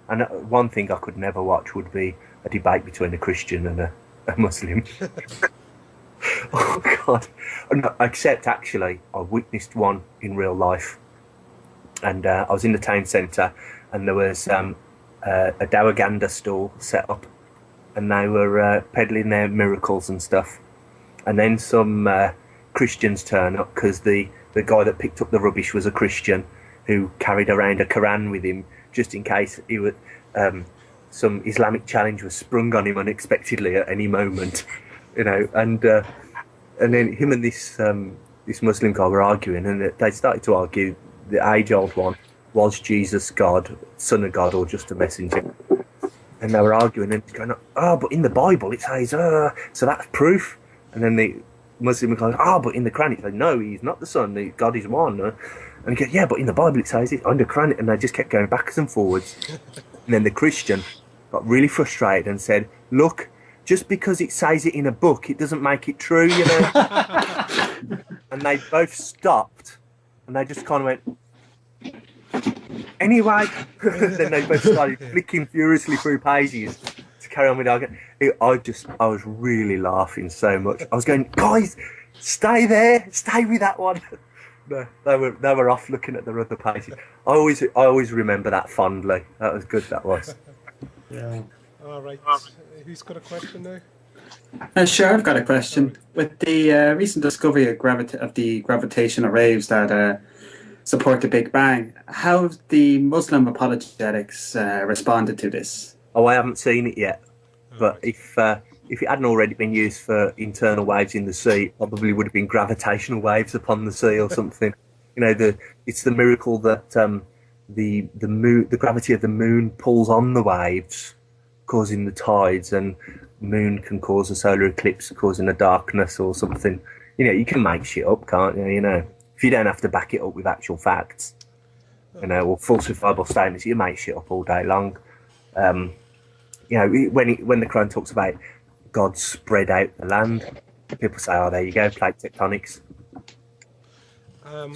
Speaker 5: And one thing I could never watch would be a debate between a Christian and a Muslim. Oh God! No, except actually, I witnessed one in real life, and I was in the town centre, and there was a Dawaganda stall set up, and they were peddling their miracles and stuff. And then some Christians turn up because the guy that picked up the rubbish was a Christian who carried around a Quran with him just in case he would, some Islamic challenge was sprung on him unexpectedly at any moment, you know. And then him and this Muslim guy were arguing, and they started to argue the age-old one: was Jesus God, Son of God, or just a messenger? And they were arguing, and going, oh, but in the Bible it says, so that's proof. And then the Muslim goes, but in the Quran it says, no, he's not the Son, God is one. And he goes, yeah, but in the Bible it says it, under Quran, and they just kept going backwards and forwards. And then the Christian got really frustrated and said, look, just because it says it in a book, it doesn't make it true, you know. And they both stopped, and they just kind of went, anyway. Then they both started flicking furiously through pages to carry on with the argument. I was really laughing so much. I was going, guys, stay there, stay with that one. No, they were off looking at the other pages. I always remember that fondly. That was good. That was.
Speaker 2: Yeah.
Speaker 1: All right. Who's got a question now?
Speaker 3: Sure, I've got a question. With the recent discovery of the gravitational waves that support the Big Bang, how have the Muslim apologetics responded to this?
Speaker 5: Oh, I haven't seen it yet. But if if it hadn't already been used for internal waves in the sea, it probably would have been gravitational waves upon the sea or something. It's the miracle that the gravity of the moon pulls on the waves, causing the tides, and moon can cause a solar eclipse, causing a darkness or something. You can make shit up, can't you? If you don't have to back it up with actual facts, or falsifiable statements, you make shit up all day long. When the Quran talks about God spread out the land, people say, "Oh, there you go, plate tectonics."
Speaker 1: Go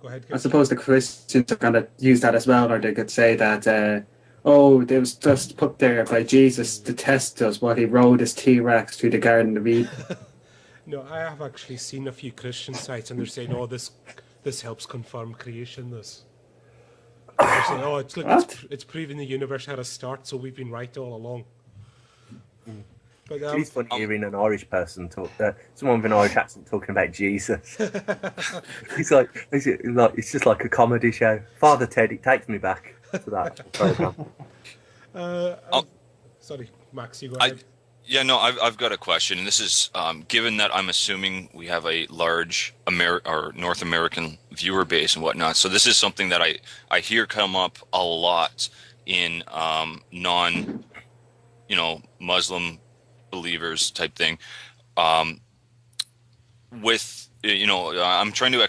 Speaker 1: ahead.
Speaker 3: I suppose the Christians are going to use that as well, or they could say that, it was just put there by Jesus to test us while he rode his T-Rex through the Garden of Eden.
Speaker 1: No, I have actually seen a few Christian sites, and they're saying, "Oh, this helps confirm creation." They're saying, "Oh, it's proving the universe had a start, so we've been right all along." But,
Speaker 5: it's funny hearing an Irish person talk, someone with an Irish accent talking about Jesus. It's just like a comedy show. Father Ted, it takes me back to that program.
Speaker 1: Sorry, Max, you go ahead.
Speaker 4: I've got a question, and this is given that I'm assuming we have a large North American viewer base and whatnot. So this is something that I hear come up a lot in Muslim believers type thing. I'm trying to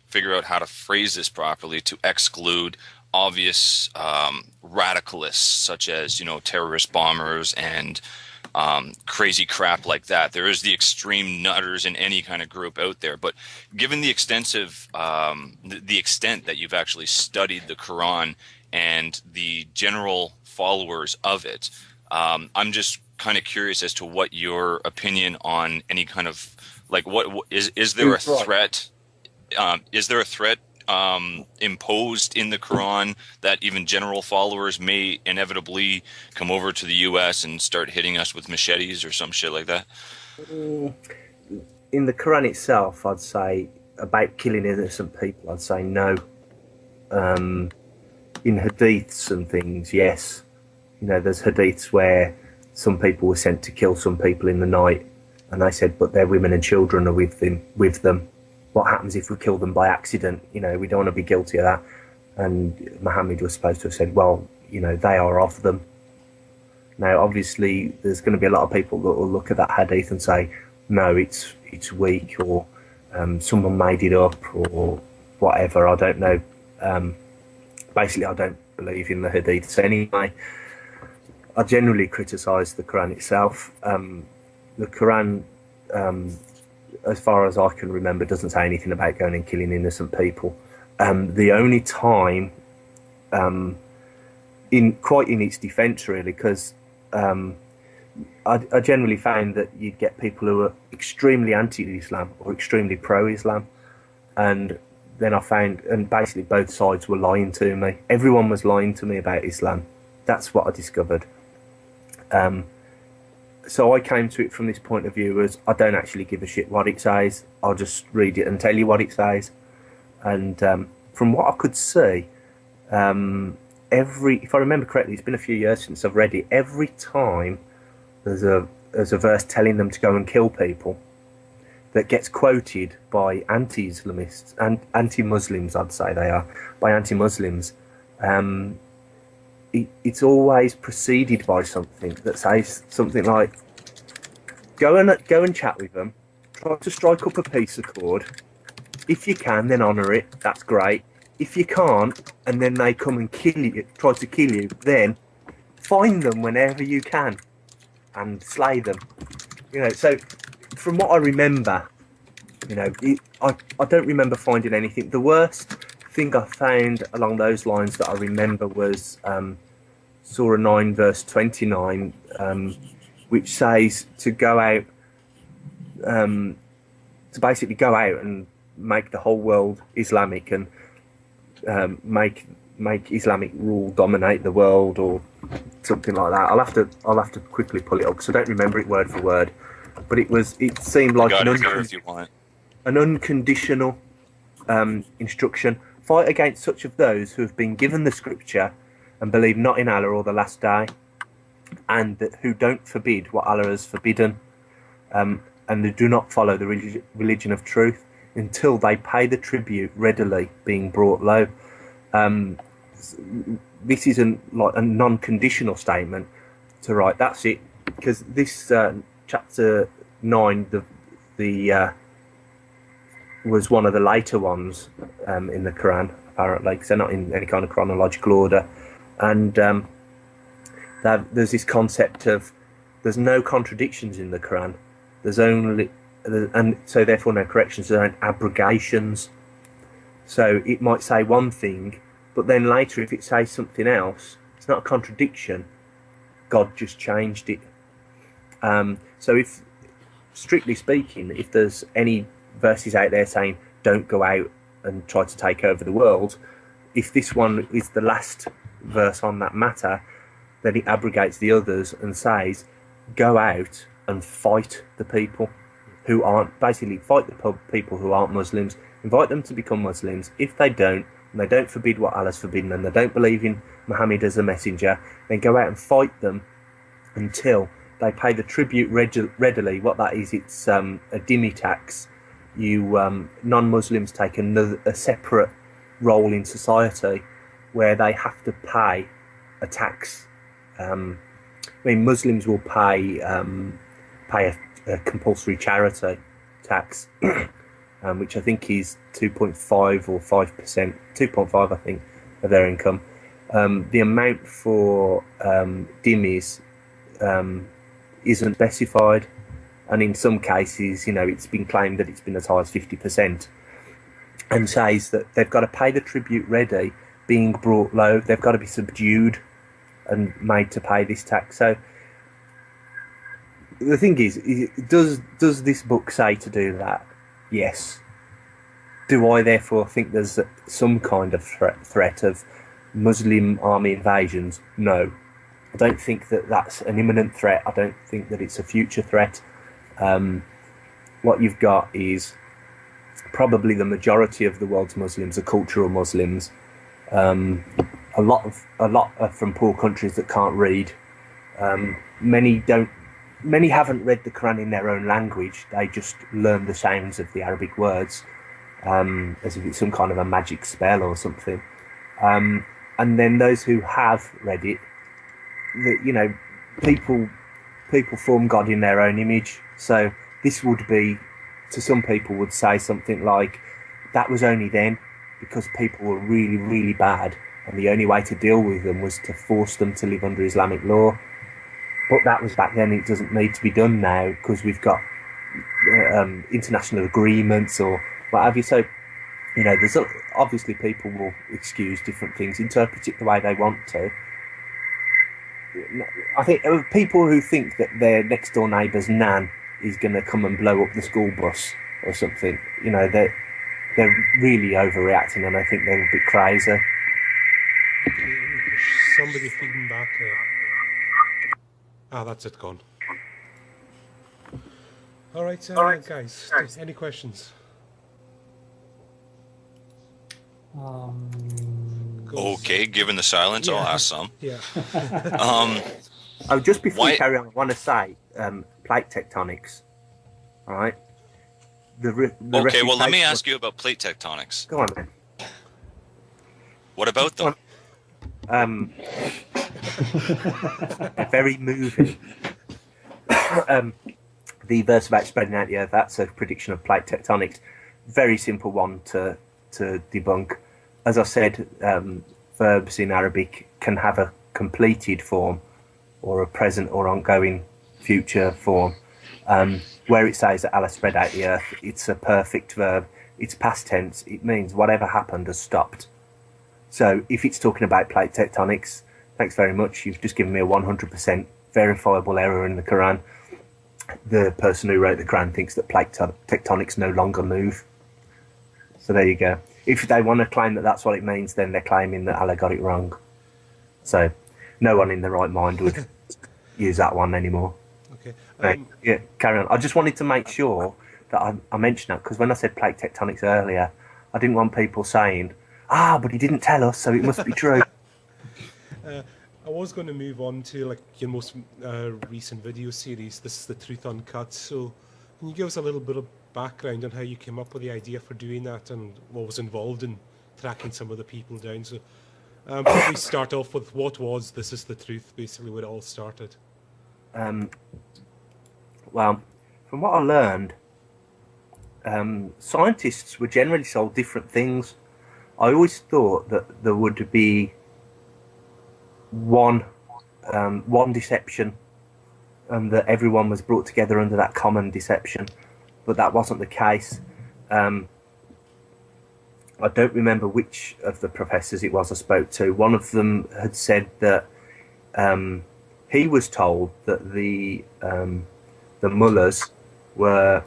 Speaker 4: figure out how to phrase this properly to exclude obvious radicalists such as terrorist bombers and crazy crap like that. There is the extreme nutters in any kind of group out there, but given the extensive the extent that you've actually studied the Quran and the general followers of it, I'm just kind of curious as to what your opinion on any kind of what is there a threat? Is there a threat imposed in the Quran that even general followers may inevitably come over to the U.S. and start hitting us with machetes or some shit like that?
Speaker 5: In the Quran itself, I'd say about killing innocent people, I'd say no. In hadiths and things, yes. There's hadiths where some people were sent to kill some people in the night, and they said, but their women and children are with them. What happens if we kill them by accident? We don't want to be guilty of that. And Muhammad was supposed to have said, well, they are of them. Now, obviously, there's going to be a lot of people that will look at that hadith and say, no, it's weak, or someone made it up, or whatever. I don't know. Basically, I don't believe in the hadiths anyway. I generally criticise the Quran itself. The Quran, as far as I can remember, doesn't say anything about going and killing innocent people. The only time, in its defence, really, because I generally found that you'd get people who are extremely anti-Islam or extremely pro-Islam, and then I found, and basically both sides were lying to me. Everyone was lying to me about Islam. That's what I discovered. So I came to it from this point of view as I don't actually give a shit what it says. I'll just read it and tell you what it says. And from what I could see, if I remember correctly, it's been a few years since I've read it. Every time there's a verse telling them to go and kill people that gets quoted by anti-Islamists and anti-Muslims, I'd say they are, by anti-Muslims. It's always preceded by something that says something like, go and chat with them, try to strike up a peace accord. If you can, then honour it. That's great. If you can't, and then they come and try to kill you, then find them whenever you can and slay them. So from what I remember, I don't remember finding anything. The worst thing I found along those lines that I remember was Surah 9 verse 29, which says to go out, to basically go out and make the whole world Islamic and make Islamic rule dominate the world or something like that. I'll have to quickly pull it up because I don't remember it word for word, but it seemed like an unconditional instruction. Fight against such of those who have been given the scripture and believe not in Allah or the last day, and that who don't forbid what Allah has forbidden, and they do not follow the religion of truth until they pay the tribute readily being brought low. This is a non-conditional statement to write. That's it, because this chapter 9, was one of the later ones in the Quran, apparently, because they're not in any kind of chronological order. And there's this concept of there's no contradictions in the Quran. There's only, and so therefore no corrections. There aren't abrogations. So it might say one thing, but then later if it says something else, it's not a contradiction. God just changed it. So if, strictly speaking, if there's any verses out there saying don't go out and try to take over the world, if this one is the last verse on that matter, then it abrogates the others and says go out and fight the people who aren't, basically fight the people who aren't Muslims, invite them to become Muslims. If they don't, and they don't forbid what Allah's forbidden, and they don't believe in Muhammad as a messenger, then go out and fight them until they pay the tribute readily. What that is, it's a dhimmi tax. You non-Muslims take a separate role in society where they have to pay a tax. I mean, Muslims will pay a compulsory charity tax, which I think is 2.5 or 5%, 2.5 I think, of their income. The amount for dhimmis isn't specified, and in some cases, it's been claimed that it's been as high as 50%, and says that they've got to pay the tribute ready, being brought low. They've got to be subdued and made to pay this tax. So the thing is, does this book say to do that? Yes. Do I therefore think there's some kind of threat of Muslim army invasions? No. I don't think that that's an imminent threat. I don't think that it's a future threat. What you've got is probably the majority of the world's Muslims are cultural Muslims. A lot are from poor countries that can't read. Many haven't read the Quran in their own language. They just learn the sounds of the Arabic words, as if it's some kind of a magic spell or something. And then those who have read it, people form God in their own image. So this would be, to some people, would say something like, that was only then because people were really, really bad, and the only way to deal with them was to force them to live under Islamic law. But that was back then. It doesn't need to be done now because we've got international agreements or what have you. So, there's obviously people will excuse different things, interpret it the way they want to. I think people who think that their next door neighbour's nan is going to come and blow up the school bus or something, they're really overreacting, and I think they're a bit crazy.
Speaker 1: Somebody feeding back here. That's it gone. All right, guys. Any questions?
Speaker 4: Okay, given the silence, I'll ask some.
Speaker 1: Yeah.
Speaker 5: Just before we carry on, I want to say plate tectonics. All right.
Speaker 4: Okay, well, let me ask you about plate tectonics.
Speaker 5: Go on, then.
Speaker 4: What about them?
Speaker 5: Very moving. The verse about spreading out the earth, that's a prediction of plate tectonics. Very simple one to debunk. As I said, verbs in Arabic can have a completed form or a present or ongoing future form. Where it says that Allah spread out the earth, it's a perfect verb. It's past tense. It means whatever happened has stopped. So if it's talking about plate tectonics, thanks very much. You've just given me a 100% verifiable error in the Quran. The person who wrote the Quran thinks that plate tectonics no longer move. So there you go. If they want to claim that that's what it means, then they're claiming that Allah got it wrong. So no one in their right mind would use that one anymore.
Speaker 1: Okay.
Speaker 5: Yeah, carry on. I just wanted to make sure that I mentioned that, because when I said plate tectonics earlier, I didn't want people saying, but he didn't tell us, so it must be true.
Speaker 1: I was going to move on to like your most recent video series. This is The Truth Uncut. So can you give us a little bit of background on how you came up with the idea for doing that and what was involved in tracking some of the people down? So probably start off with what was This Is the Truth, basically where it all started.
Speaker 5: Well, from what I learned, scientists were generally sold different things. I always thought that there would be one deception, and that everyone was brought together under that common deception, but that wasn't the case. I don't remember which of the professors it was I spoke to. One of them had said that he was told that the mullahs were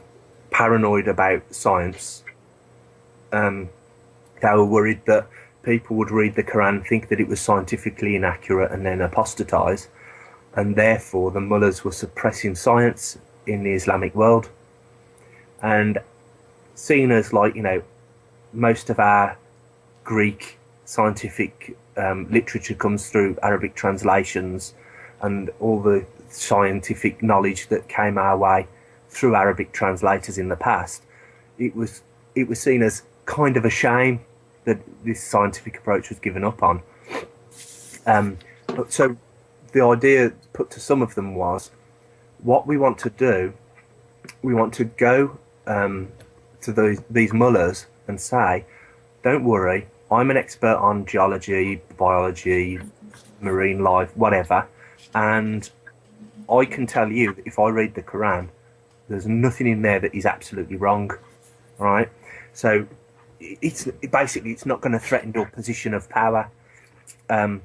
Speaker 5: paranoid about science. They were worried that people would read the Quran, think that it was scientifically inaccurate, and then apostatize, and therefore the mullahs were suppressing science in the Islamic world. And seeing as, like, you know, most of our Greek scientific literature comes through Arabic translations, and all the scientific knowledge that came our way through Arabic translators in the past, it was seen as kind of a shame that this scientific approach was given up on. So the idea put to some of them was, what we want to do, we want to go to these mullahs and say, don't worry, I'm an expert on geology, biology, marine life, whatever, and I can tell you that if I read the Quran, there's nothing in there that is absolutely wrong, right? So it's not going to threaten your position of power, and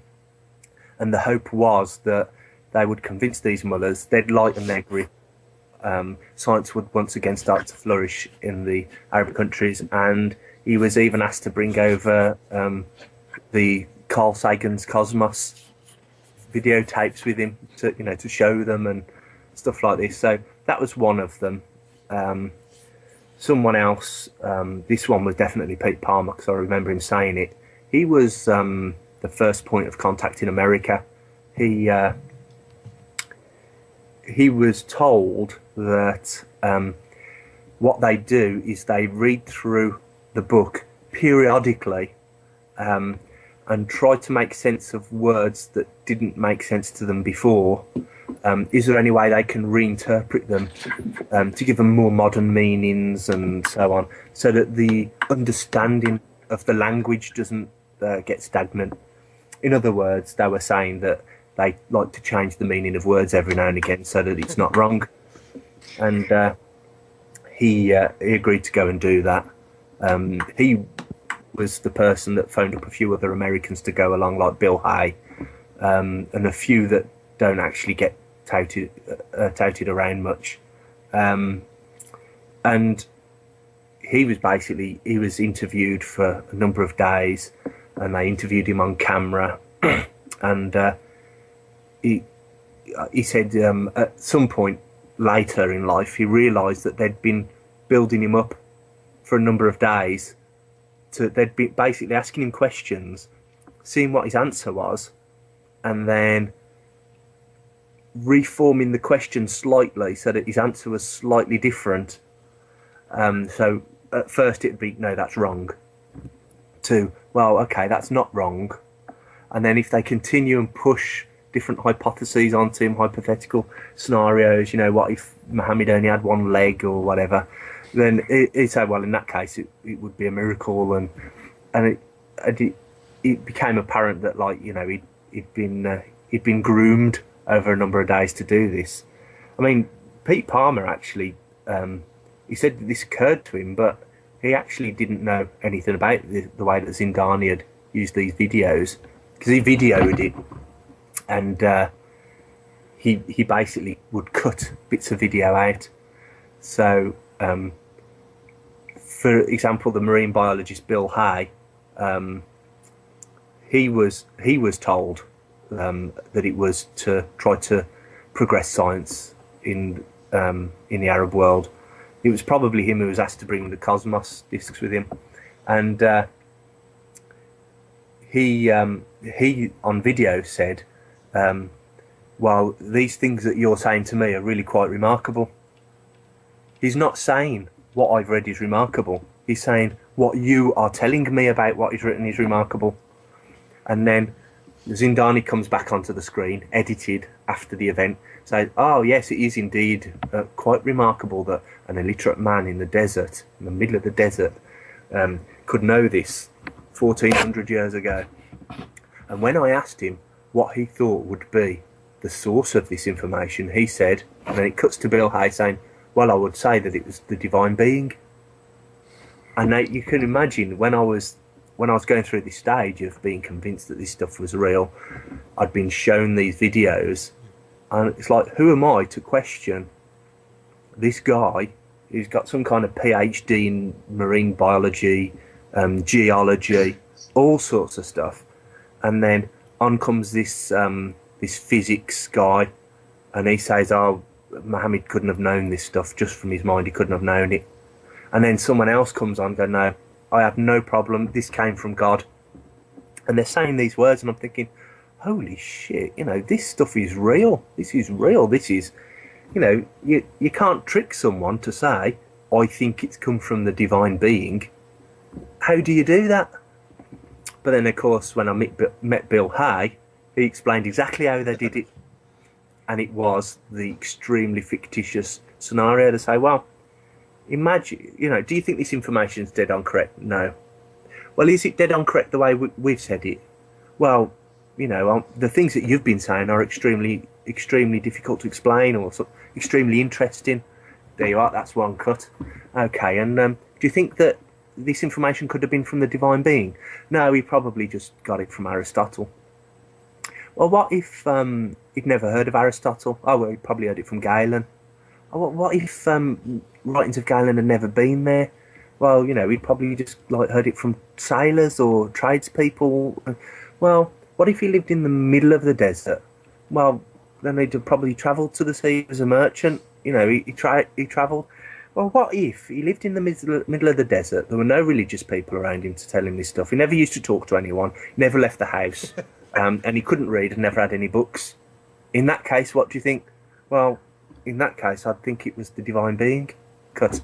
Speaker 5: the hope was that they would convince these mullahs, they'd lighten their grip. Science would once again start to flourish in the Arab countries, and he was even asked to bring over the Carl Sagan's Cosmos videotapes with him to show them and stuff like this. So that was one of them. Someone else, this one was definitely Pete Palmer, because I remember him saying it. He was the first point of contact in America. He was told that what they do is they read through the book periodically and try to make sense of words that didn't make sense to them before. Is there any way they can reinterpret them to give them more modern meanings and so on, so that the understanding of the language doesn't get stagnant? In other words, they were saying that they like to change the meaning of words every now and again so that it's not wrong. And he agreed to go and do that. He was the person that phoned up a few other Americans to go along, like Bill Hay, and a few that don't actually get touted around much. And he was interviewed for a number of days, and they interviewed him on camera. And he said at some point later in life he realised that they'd been building him up for a number of days. They'd be basically asking him questions, seeing what his answer was, and then reforming the question slightly so that his answer was slightly different. So at first it'd be, no, that's wrong, to, well, okay, that's not wrong. And then if they continue and push different hypotheses onto him, hypothetical scenarios, what if Muhammad only had one leg or whatever, then he'd say, well, in that case it would be a miracle. And it became apparent that, like, he'd been groomed over a number of days to do this. I mean, Pete Palmer actually, he said that this occurred to him, but he actually didn't know anything about the way that Zindani had used these videos, because he videoed it, and he basically would cut bits of video out. So, for example, the marine biologist Bill Hay, he was told that it was to try to progress science in the Arab world. It was probably him who was asked to bring the Cosmos discs with him, and he he on video said, well, these things that you're saying to me are really quite remarkable. He's not saying what I've read is remarkable. He's saying what you are telling me about what is written is remarkable. And then Zindani comes back onto the screen, edited after the event, says, oh yes, it is indeed quite remarkable that an illiterate man in the desert, in the middle of the desert, could know this 1400 years ago. And when I asked him what he thought would be the source of this information, he said, and then it cuts to Bill Hay saying, well, I would say that it was the divine being. And now you can imagine when I was going through this stage of being convinced that this stuff was real, I'd been shown these videos, and it's like, who am I to question this guy who's got some kind of PhD in marine biology, geology, all sorts of stuff, and then on comes this this physics guy, and he says, oh, Muhammad couldn't have known this stuff just from his mind, he couldn't have known it. And then someone else comes on and goes, no, I have no problem, this came from God. And they're saying these words, and I'm thinking, holy shit, you know, this stuff is real. This is real. This is, you know, you can't trick someone to say, I think it's come from the divine being. How do you do that? But then, of course, when I met Bill Hay, he explained exactly how they did it. And it was the extremely fictitious scenario to say, well, imagine, you know, do you think this information is dead on correct? No. Well, is it dead on correct the way we've said it? Well, you know, the things that you've been saying are extremely difficult to explain, or extremely interesting. There you are, that's one cut. Okay, and do you think that this information could have been from the divine being? No, he probably just got it from Aristotle. Well, what if he'd never heard of Aristotle? Oh, well, he probably heard it from Galen. Oh, what if writings of Galen had never been there? Well, you know, he'd probably just heard it from sailors or tradespeople. Well, what if he lived in the middle of the desert? Well, then he'd have probably travelled to the sea as a merchant. You know, he travelled. Well, what if he lived in the middle of the desert? There were no religious people around him to tell him this stuff. He never used to talk to anyone. He never left the house. And he couldn't read and never had any books. In that case, what do you think? Well, in that case, I'd think it was the divine being. Cut.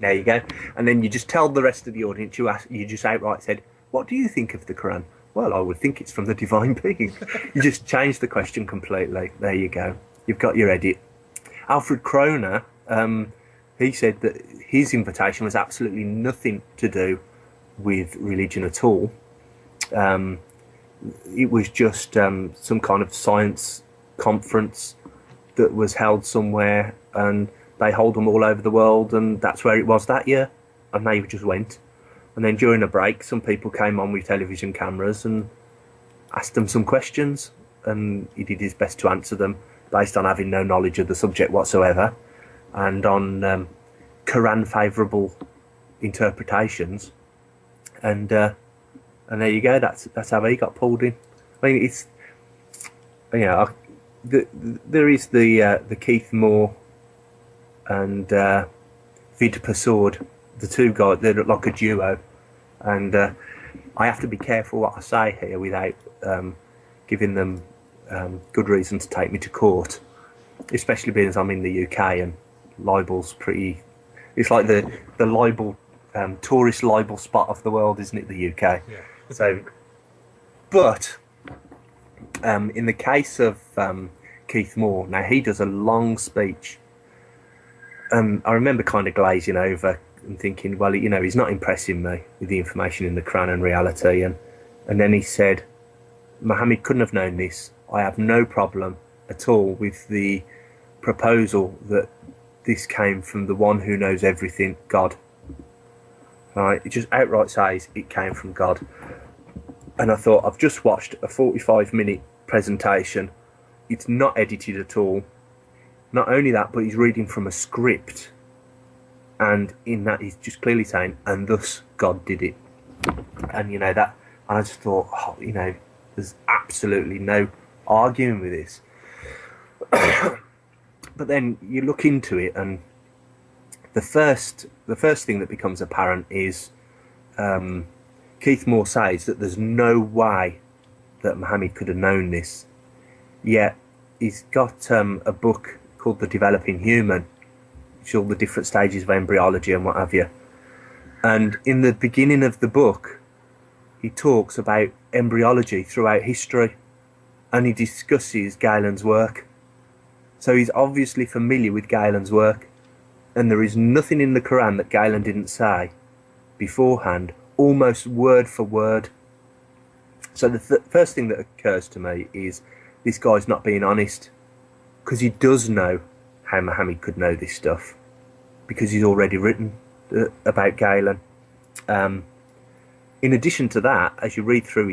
Speaker 5: There you go. And then you just tell the rest of the audience, you just outright said, what do you think of the Quran? Well, I would think it's from the divine being. You just changed the question completely. There you go. You've got your edit. Alfred Kroner, he said that his invitation was absolutely nothing to do with religion at all. It was just some kind of science conference that was held somewhere, and they hold them all over the world, and that's where it was that year, and they just went. And then during a break, some people came on with television cameras and asked him some questions, and he did his best to answer them based on having no knowledge of the subject whatsoever, and on Quran favourable interpretations. And there you go. That's how he got pulled in. I mean, it's, you know, there is the Keith Moore and Vid Persaud, the two guys. They look like a duo, and I have to be careful what I say here without giving them good reason to take me to court, especially being as I'm in the UK and libel's pretty. It's like the libel. Tourist libel spot of the world, isn't it, the UK? Yeah. So, but in the case of Keith Moore, now he does a long speech. I remember kind of glazing over and thinking, well, you know, he's not impressing me with the information in the Quran and reality. And then he said, Muhammad couldn't have known this. I have no problem at all with the proposal that this came from the one who knows everything, God. Right, it just outright says it came from God. And I thought, I've just watched a 45-minute presentation. It's not edited at all. Not only that, but he's reading from a script. And in that, he's just clearly saying, and thus God did it. And, you know, that, and I just thought, oh, you know, there's absolutely no arguing with this. But then you look into it, and the first thing that becomes apparent is Keith Moore says that there's no way that Muhammad could have known this. Yet he's got a book called The Developing Human, which is all the different stages of embryology and what have you. And in the beginning of the book, he talks about embryology throughout history, and he discusses Galen's work. So he's obviously familiar with Galen's work, and there is nothing in the Quran that Galen didn't say beforehand, almost word for word. So the first thing that occurs to me is this guy's not being honest, because he does know how Muhammad could know this stuff, because he's already written about Galen. In addition to that, as you read through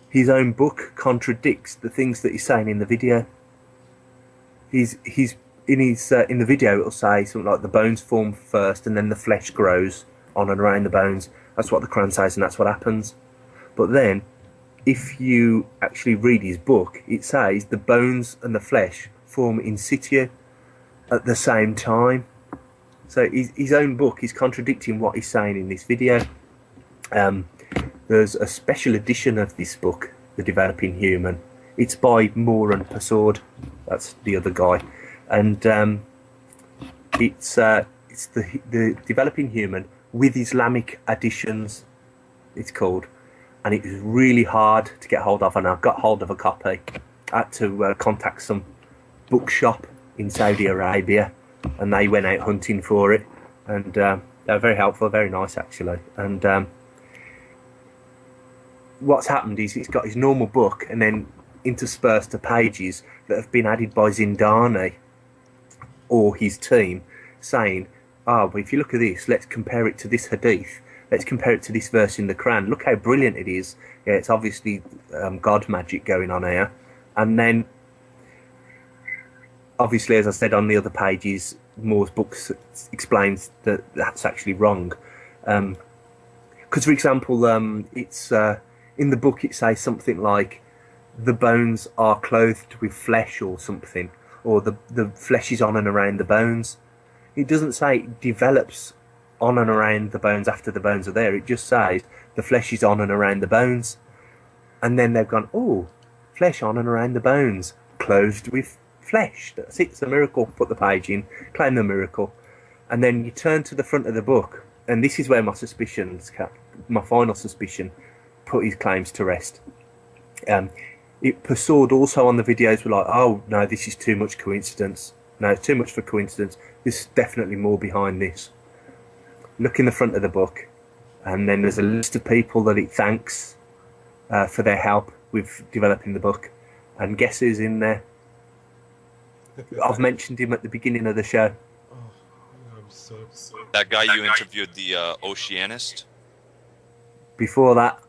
Speaker 5: his own book contradicts the things that he's saying in the video. He's in the video it'll say something like the bones form first and then the flesh grows on and around the bones. That's what the Quran says, and that's what happens. But then, if you actually read his book, it says the bones and the flesh form in situ at the same time. So his own book is contradicting what he's saying in this video. There's a special edition of this book, The Developing Human. It's by Moore and Persaud. That's the other guy. And it's the Developing Human with Islamic additions, it's called. And it was really hard to get hold of, and I got hold of a copy. I had to contact some bookshop in Saudi Arabia, and they went out hunting for it. And they were very helpful, very nice actually. And what's happened is it's got his normal book and then interspersed the pages that have been added by Zindani or his team, saying, well, if you look at this, let's compare it to this hadith, let's compare it to this verse in the Quran, look how brilliant it is. Yeah, it's obviously God magic going on here. And then obviously, as I said on the other pages, Moore's book explains that that's actually wrong. Because, for example, it's in the book it says something like the bones are clothed with flesh or something, or the flesh is on and around the bones. It doesn't say it develops on and around the bones after the bones are there. It just says the flesh is on and around the bones. And then they've gone, oh, flesh on and around the bones, clothed with flesh. That's it, it's a miracle. Put the page in, claim the miracle. And then you turn to the front of the book, and this is where my final suspicion, put his claims to rest. Persaud also on the videos were like, oh, no, this is too much coincidence. No, it's too much for coincidence. There's definitely more behind this. Look in the front of the book, and then there's a list of people that it thanks for their help with developing the book. And guess who's in there? I've mentioned him at the beginning of the show.
Speaker 1: Oh, I'm so
Speaker 4: That guy you interviewed, the Oceanist?
Speaker 5: Before that,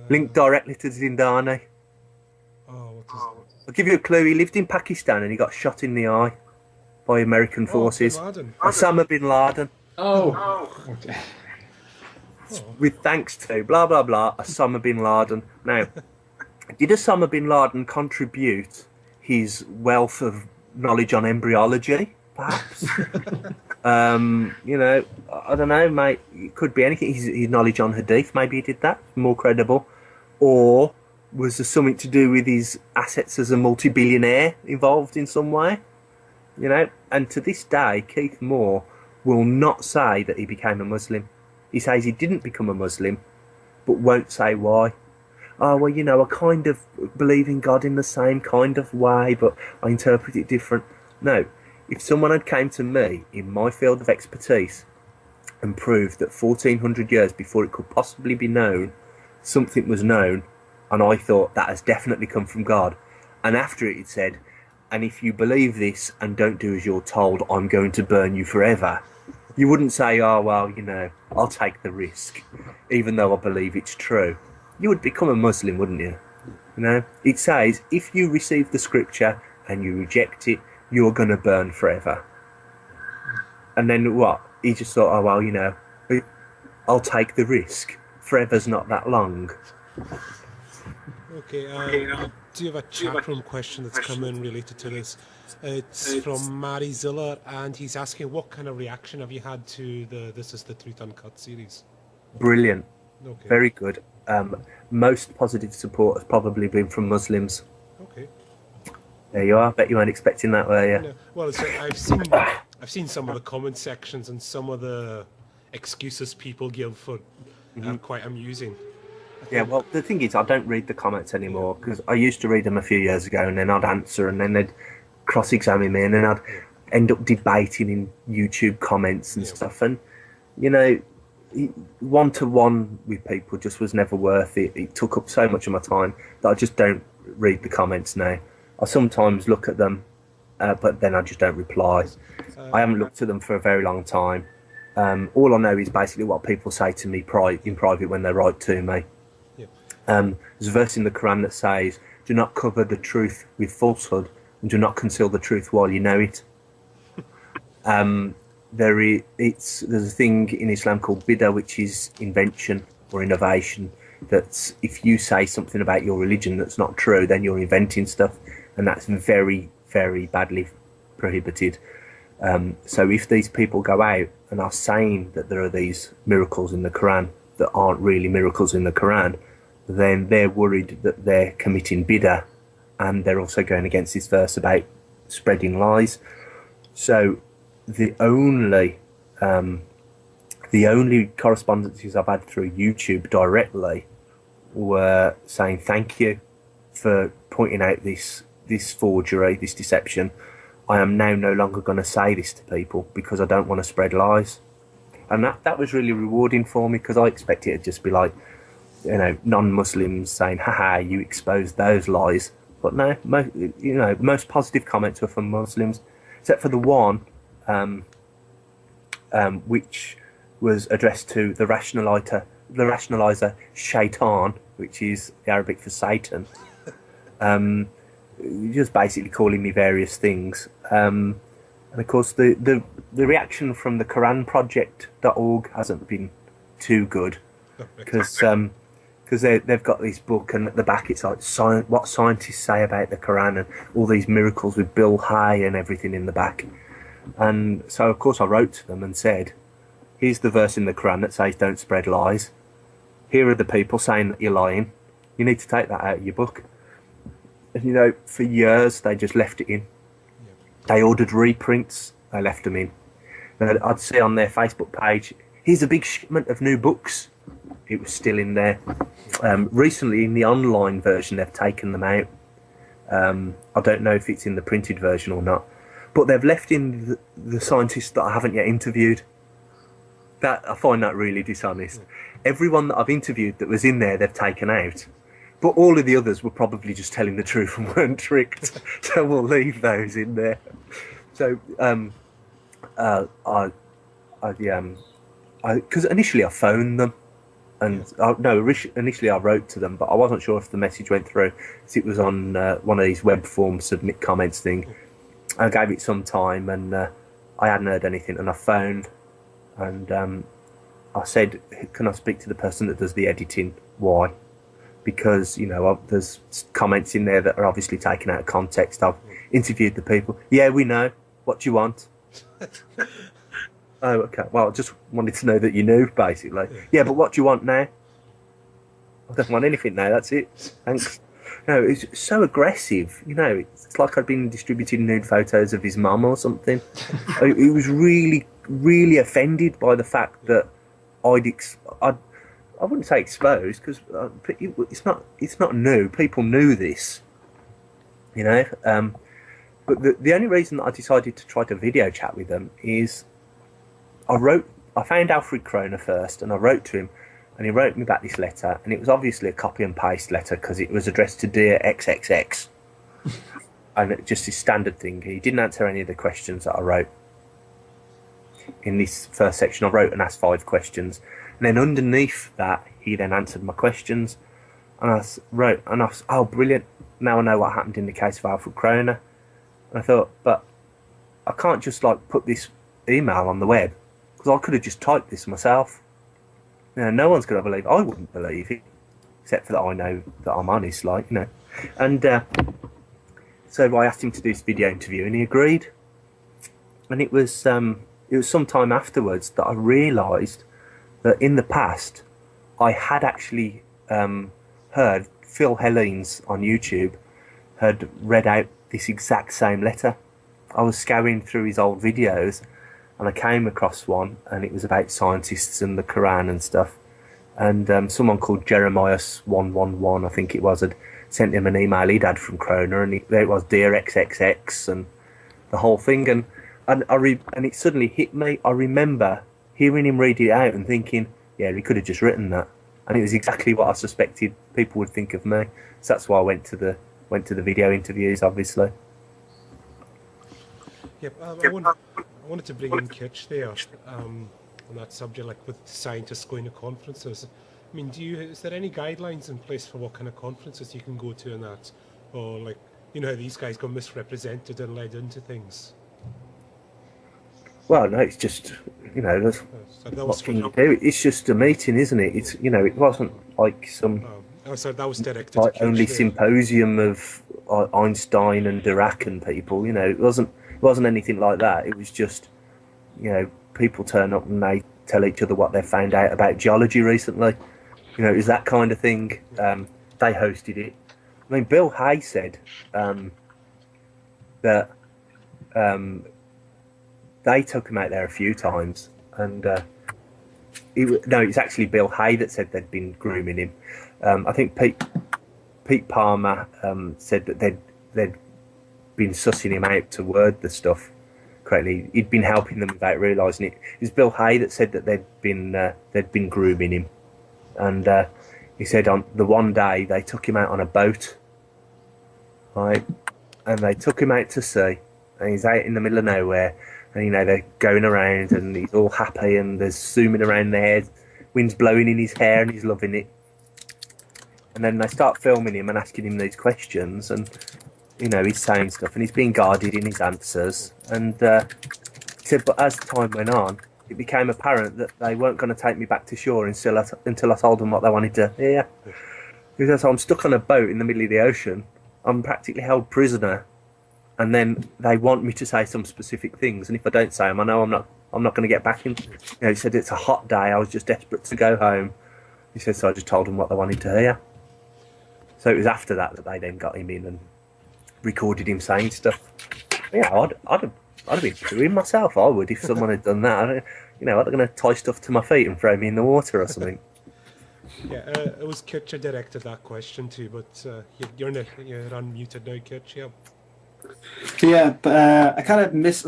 Speaker 5: linked directly to Zindani.
Speaker 1: what is
Speaker 5: I'll give you a clue. He lived in Pakistan and he got shot in the eye by American forces.
Speaker 1: Bin Laden.
Speaker 5: Osama bin Laden.
Speaker 2: Oh.
Speaker 5: With thanks to blah blah blah Osama bin Laden. Now, did Osama bin Laden contribute his wealth of knowledge on embryology? Perhaps. You know, I don't know, mate. It could be anything. His knowledge on hadith, maybe he did that. More credible. Or was there something to do with his assets as a multi-billionaire involved in some way? You know, and to this day, Keith Moore will not say that he became a Muslim. He says he didn't become a Muslim, but won't say why. Oh, well, you know, I kind of believe in God in the same kind of way, but I interpret it different. No, if someone had came to me in my field of expertise and proved that 1400 years before it could possibly be known, something was known, and I thought that has definitely come from God, and after it said, and if you believe this and don't do as you're told, I'm going to burn you forever, you wouldn't say, oh, well, you know, I'll take the risk, even though I believe it's true. You would become a Muslim, wouldn't you? You know, it says, if you receive the scripture and you reject it, you're going to burn forever. And then what? He just thought, oh, well, you know, I'll take the risk. Forever's not that long.
Speaker 1: Okay, do you have a chat room question that's come in related to this? It's from Mary Ziller, and he's asking, what kind of reaction have you had to the This Is the Truth Uncut series?
Speaker 5: Brilliant.
Speaker 1: Okay.
Speaker 5: Very good. Most positive support has probably been from Muslims.
Speaker 1: Okay.
Speaker 5: There you are. Bet you weren't expecting that, were you?
Speaker 1: No, well, I've seen some of the comment sections and some of the excuses people give for quite amusing.
Speaker 5: Yeah, well, the thing is, I don't read the comments anymore because I used to read them a few years ago, and then I'd answer, and then they'd cross-examine me, and then I'd end up debating in YouTube comments and stuff. And you know, one-to-one with people just was never worth it. It took up so much of my time that I just don't read the comments now. I sometimes look at them, but then I just don't reply. I haven't looked at them for a very long time. All I know is basically what people say to me in private when they write to me. There's a verse in the Quran that says, "Do not cover the truth with falsehood, and do not conceal the truth while you know it." There's a thing in Islam called bid'ah, which is invention or innovation. That's if you say something about your religion that's not true, then you're inventing stuff, and that's very, very badly prohibited. So if these people go out and are saying that there are these miracles in the Quran that aren't really miracles in the Quran, then they're worried that they're committing bid'ah, and they're also going against this verse about spreading lies. So the only correspondences I've had through YouTube directly were saying thank you for pointing out this forgery, this deception. I am now no longer going to say this to people because I don't want to spread lies. And that was really rewarding for me because I expected it to just be like, you know, non-Muslims saying, haha, you exposed those lies. But no, most positive comments were from Muslims, except for the one which was addressed to the rationalizer shaitan, which is the Arabic for Satan. Just basically calling me various things. And of course, the reaction from the QuranProject.org hasn't been too good because they've got this book, and at the back it's like what scientists say about the Quran and all these miracles with Bill Hay and everything in the back. And so, of course, I wrote to them and said, here's the verse in the Quran that says don't spread lies. Here are the people saying that you're lying. You need to take that out of your book. And, you know, for years, they just left it in. They ordered reprints. They left them in. And I'd see on their Facebook page, here's a big shipment of new books. It was still in there. Recently, in the online version, they've taken them out. I don't know if it's in the printed version or not. But they've left in the scientists that I haven't yet interviewed. I find that really dishonest. Everyone that I've interviewed that was in there, they've taken out. But all of the others were probably just telling the truth and weren't tricked. So we'll leave those in there. So, because initially I phoned them. And initially I wrote to them, but I wasn't sure if the message went through. It was on one of these web form submit comments thing. I gave it some time, and I hadn't heard anything. And I phoned, and I said, "Can I speak to the person that does the editing? Why? Because there's comments in there that are obviously taken out of context. I've interviewed the people. Yeah, we know. What do you want?" Oh, okay. Well, I just wanted to know that you knew, basically. Yeah, but what do you want now? I don't want anything now. That's it. Thanks. It's so aggressive. It's like I'd been distributing nude photos of his mum or something. He was really, really offended by the fact that I wouldn't say exposed because it's not new. People knew this. But the only reason that I decided to try to video chat with them is I found Alfred Kroner first, and I wrote to him, and he wrote me back this letter, and it was obviously a copy and paste letter because it was addressed to Dear XXX, and it just his standard thing. He didn't answer any of the questions that I wrote. In this first section, I wrote and asked 5 questions, and then underneath that, he then answered my questions, and I wrote, and I was, oh, brilliant, now I know what happened in the case of Alfred Kroner. And I thought, but I can't just put this email on the web, because I could have just typed this myself. No one's going to believe. I wouldn't believe it, except for that I know that I'm honest, And so I asked him to do this video interview, and he agreed. And it was some time afterwards that I realised that in the past, I had actually heard Phil Hellenes on YouTube had read out this exact same letter. I was scouring through his old videos and I came across one, and it was about scientists and the Quran and stuff. And someone called Jeremias111, I think it was, had sent him an email he'd had from Kroner, and there it was, Dear XXX, and the whole thing. And it suddenly hit me. I remember hearing him read it out and thinking, yeah, he could have just written that. And it was exactly what I suspected people would think of me. So that's why I went to the video interviews, obviously.
Speaker 1: Yep, I wanted to bring in Kitch there on that subject, like with scientists going to conferences. I mean, is there any guidelines in place for what kind of conferences you can go to and that? Or like, you know, how these guys got misrepresented and led into things?
Speaker 5: Well, no, it's just, you know, what can you do? It's just a meeting, isn't it? It's, you know, it wasn't like some...
Speaker 1: Oh, sorry, that was directed
Speaker 5: like
Speaker 1: to
Speaker 5: only
Speaker 1: Kitch,
Speaker 5: symposium of Einstein and Dirac and people, you know. It wasn't anything like that. It was just, you know, people turn up and they tell each other what they've found out about geology recently. You know, it was that kind of thing. They hosted it. I mean, Bill Hay said that they took him out there a few times, and it's actually Bill Hay that said they'd been grooming him. I think Pete Palmer said that they'd been sussing him out to word the stuff correctly. He'd been helping them without realising it. It was Bill Hay that said that they'd been grooming him, and he said on the one day they took him out on a boat, right, and they took him out to sea, and he's out in the middle of nowhere, and you know they're going around, and he's all happy, and there's zooming around their head, wind's blowing in his hair, and he's loving it. And then they start filming him and asking him these questions, and you know, he's saying stuff, and he's being guarded in his answers. And he said, but as time went on, it became apparent that they weren't going to take me back to shore until I told them what they wanted to hear. He says, I'm stuck on a boat in the middle of the ocean. I'm practically held prisoner, and then they want me to say some specific things, and if I don't say them, I know I'm not going to get back in. You know, he said it's a hot day. I was just desperate to go home. He said, so I just told them what they wanted to hear. So it was after that they then got him in and recorded him saying stuff. Yeah, I'd have been doing myself. I would if someone had done that. You know, I'm going to tie stuff to my feet and throw me in the water or something.
Speaker 1: Yeah, it was Kitch who directed that question too, but you're unmuted now, Kitch. Yeah.
Speaker 3: Yeah, but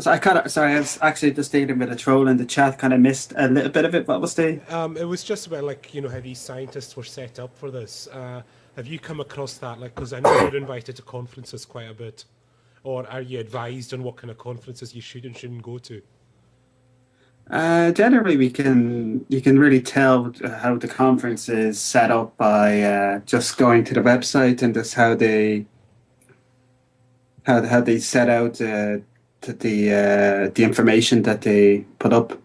Speaker 3: sorry, I was actually just dealing with a troll in the chat. Kind of missed a little bit of it. What was the?
Speaker 1: It was just about, like, you know, how these scientists were set up for this. Have you come across that? Like, because I know you're invited to conferences quite a bit, or are you advised on what kind of conferences you should and shouldn't go to?
Speaker 3: Generally, you can really tell how the conference is set up by just going to the website and just how they set out the information that they put up.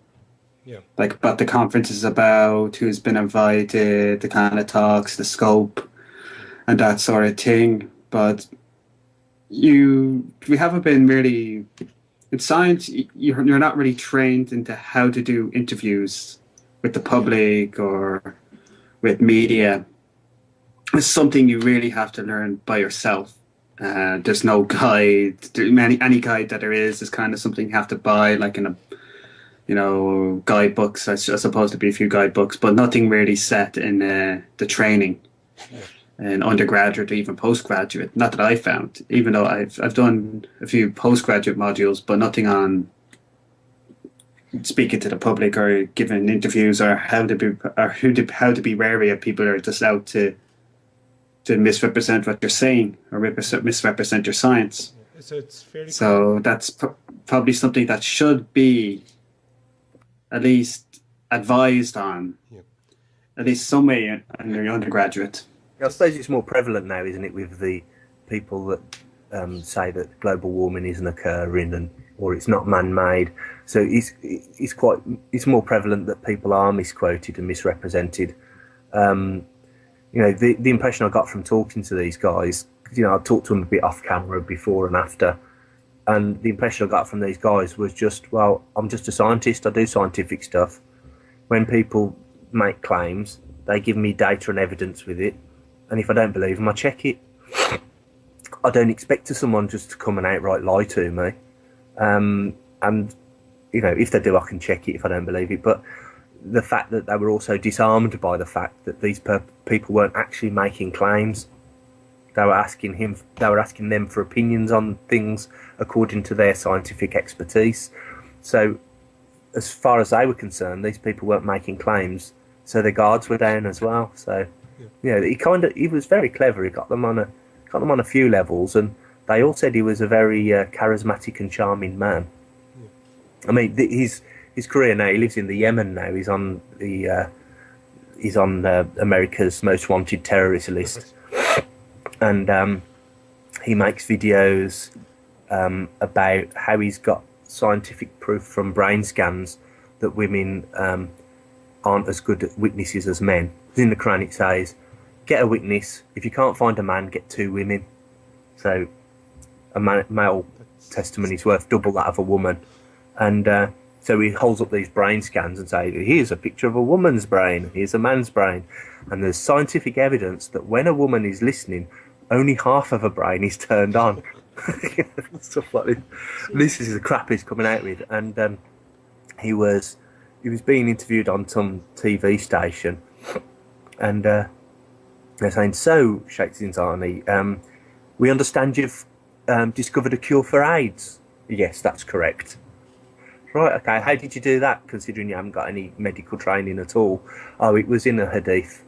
Speaker 1: Yeah.
Speaker 3: Like what the conference is about, who's been invited, the kind of talks, the scope, and that sort of thing. But we haven't been really in science. You're not really trained into how to do interviews with the public or with media. It's something you really have to learn by yourself. There's no guide. Any guide that there is kind of something you have to buy, like in a, you know, guidebooks. I suppose to be a few guidebooks, but nothing really set in the training, in undergraduate or even postgraduate. Not that I found, even though I've done a few postgraduate modules, but nothing on speaking to the public or giving interviews or how to be wary of people who are just out to misrepresent what you're saying or misrepresent your science.
Speaker 1: So it's fairly.
Speaker 3: So that's probably something that should be at least advised on, at least some way under your undergraduate.
Speaker 5: I suppose it's more prevalent now, isn't it, with the people that say that global warming isn't occurring or it's not man-made. So it's more prevalent that people are misquoted and misrepresented. You know, the impression I got from talking to these guys, you know, I talked to them a bit off camera before and after, and the impression I got from these guys was just, well, I'm just a scientist, I do scientific stuff. When people make claims, They give me data and evidence with it, and if I don't believe them, I check it. I don't expect someone just to come and outright lie to me. And if they do, I can check it if I don't believe it. But the fact that they were also disarmed by the fact that these people weren't actually making claims. They were asking them for opinions on things according to their scientific expertise. So, as far as they were concerned, these people weren't making claims, so their guards were down as well. So, he was very clever. He got them on a few levels, and they all said he was a very charismatic and charming man. Yeah. I mean, his career now, he lives in the Yemen now. He's on America's Most Wanted terrorist list. And he makes videos about how he's got scientific proof from brain scans that women aren't as good witnesses as men. In the Quran it says, get a witness. If you can't find a man, get 2 women. So a male testimony is worth double that of a woman. And so he holds up these brain scans and says, here's a picture of a woman's brain, here's a man's brain. And there's scientific evidence that when a woman is listening, only half of her brain is turned on. Stuff like this. This is the crap he's coming out with. And he was being interviewed on some TV station, and they're saying, so, shakes his army, we understand you've discovered a cure for AIDS. Yes, that's correct. Right, okay, how did you do that, considering you haven't got any medical training at all? Oh, it was in a hadith.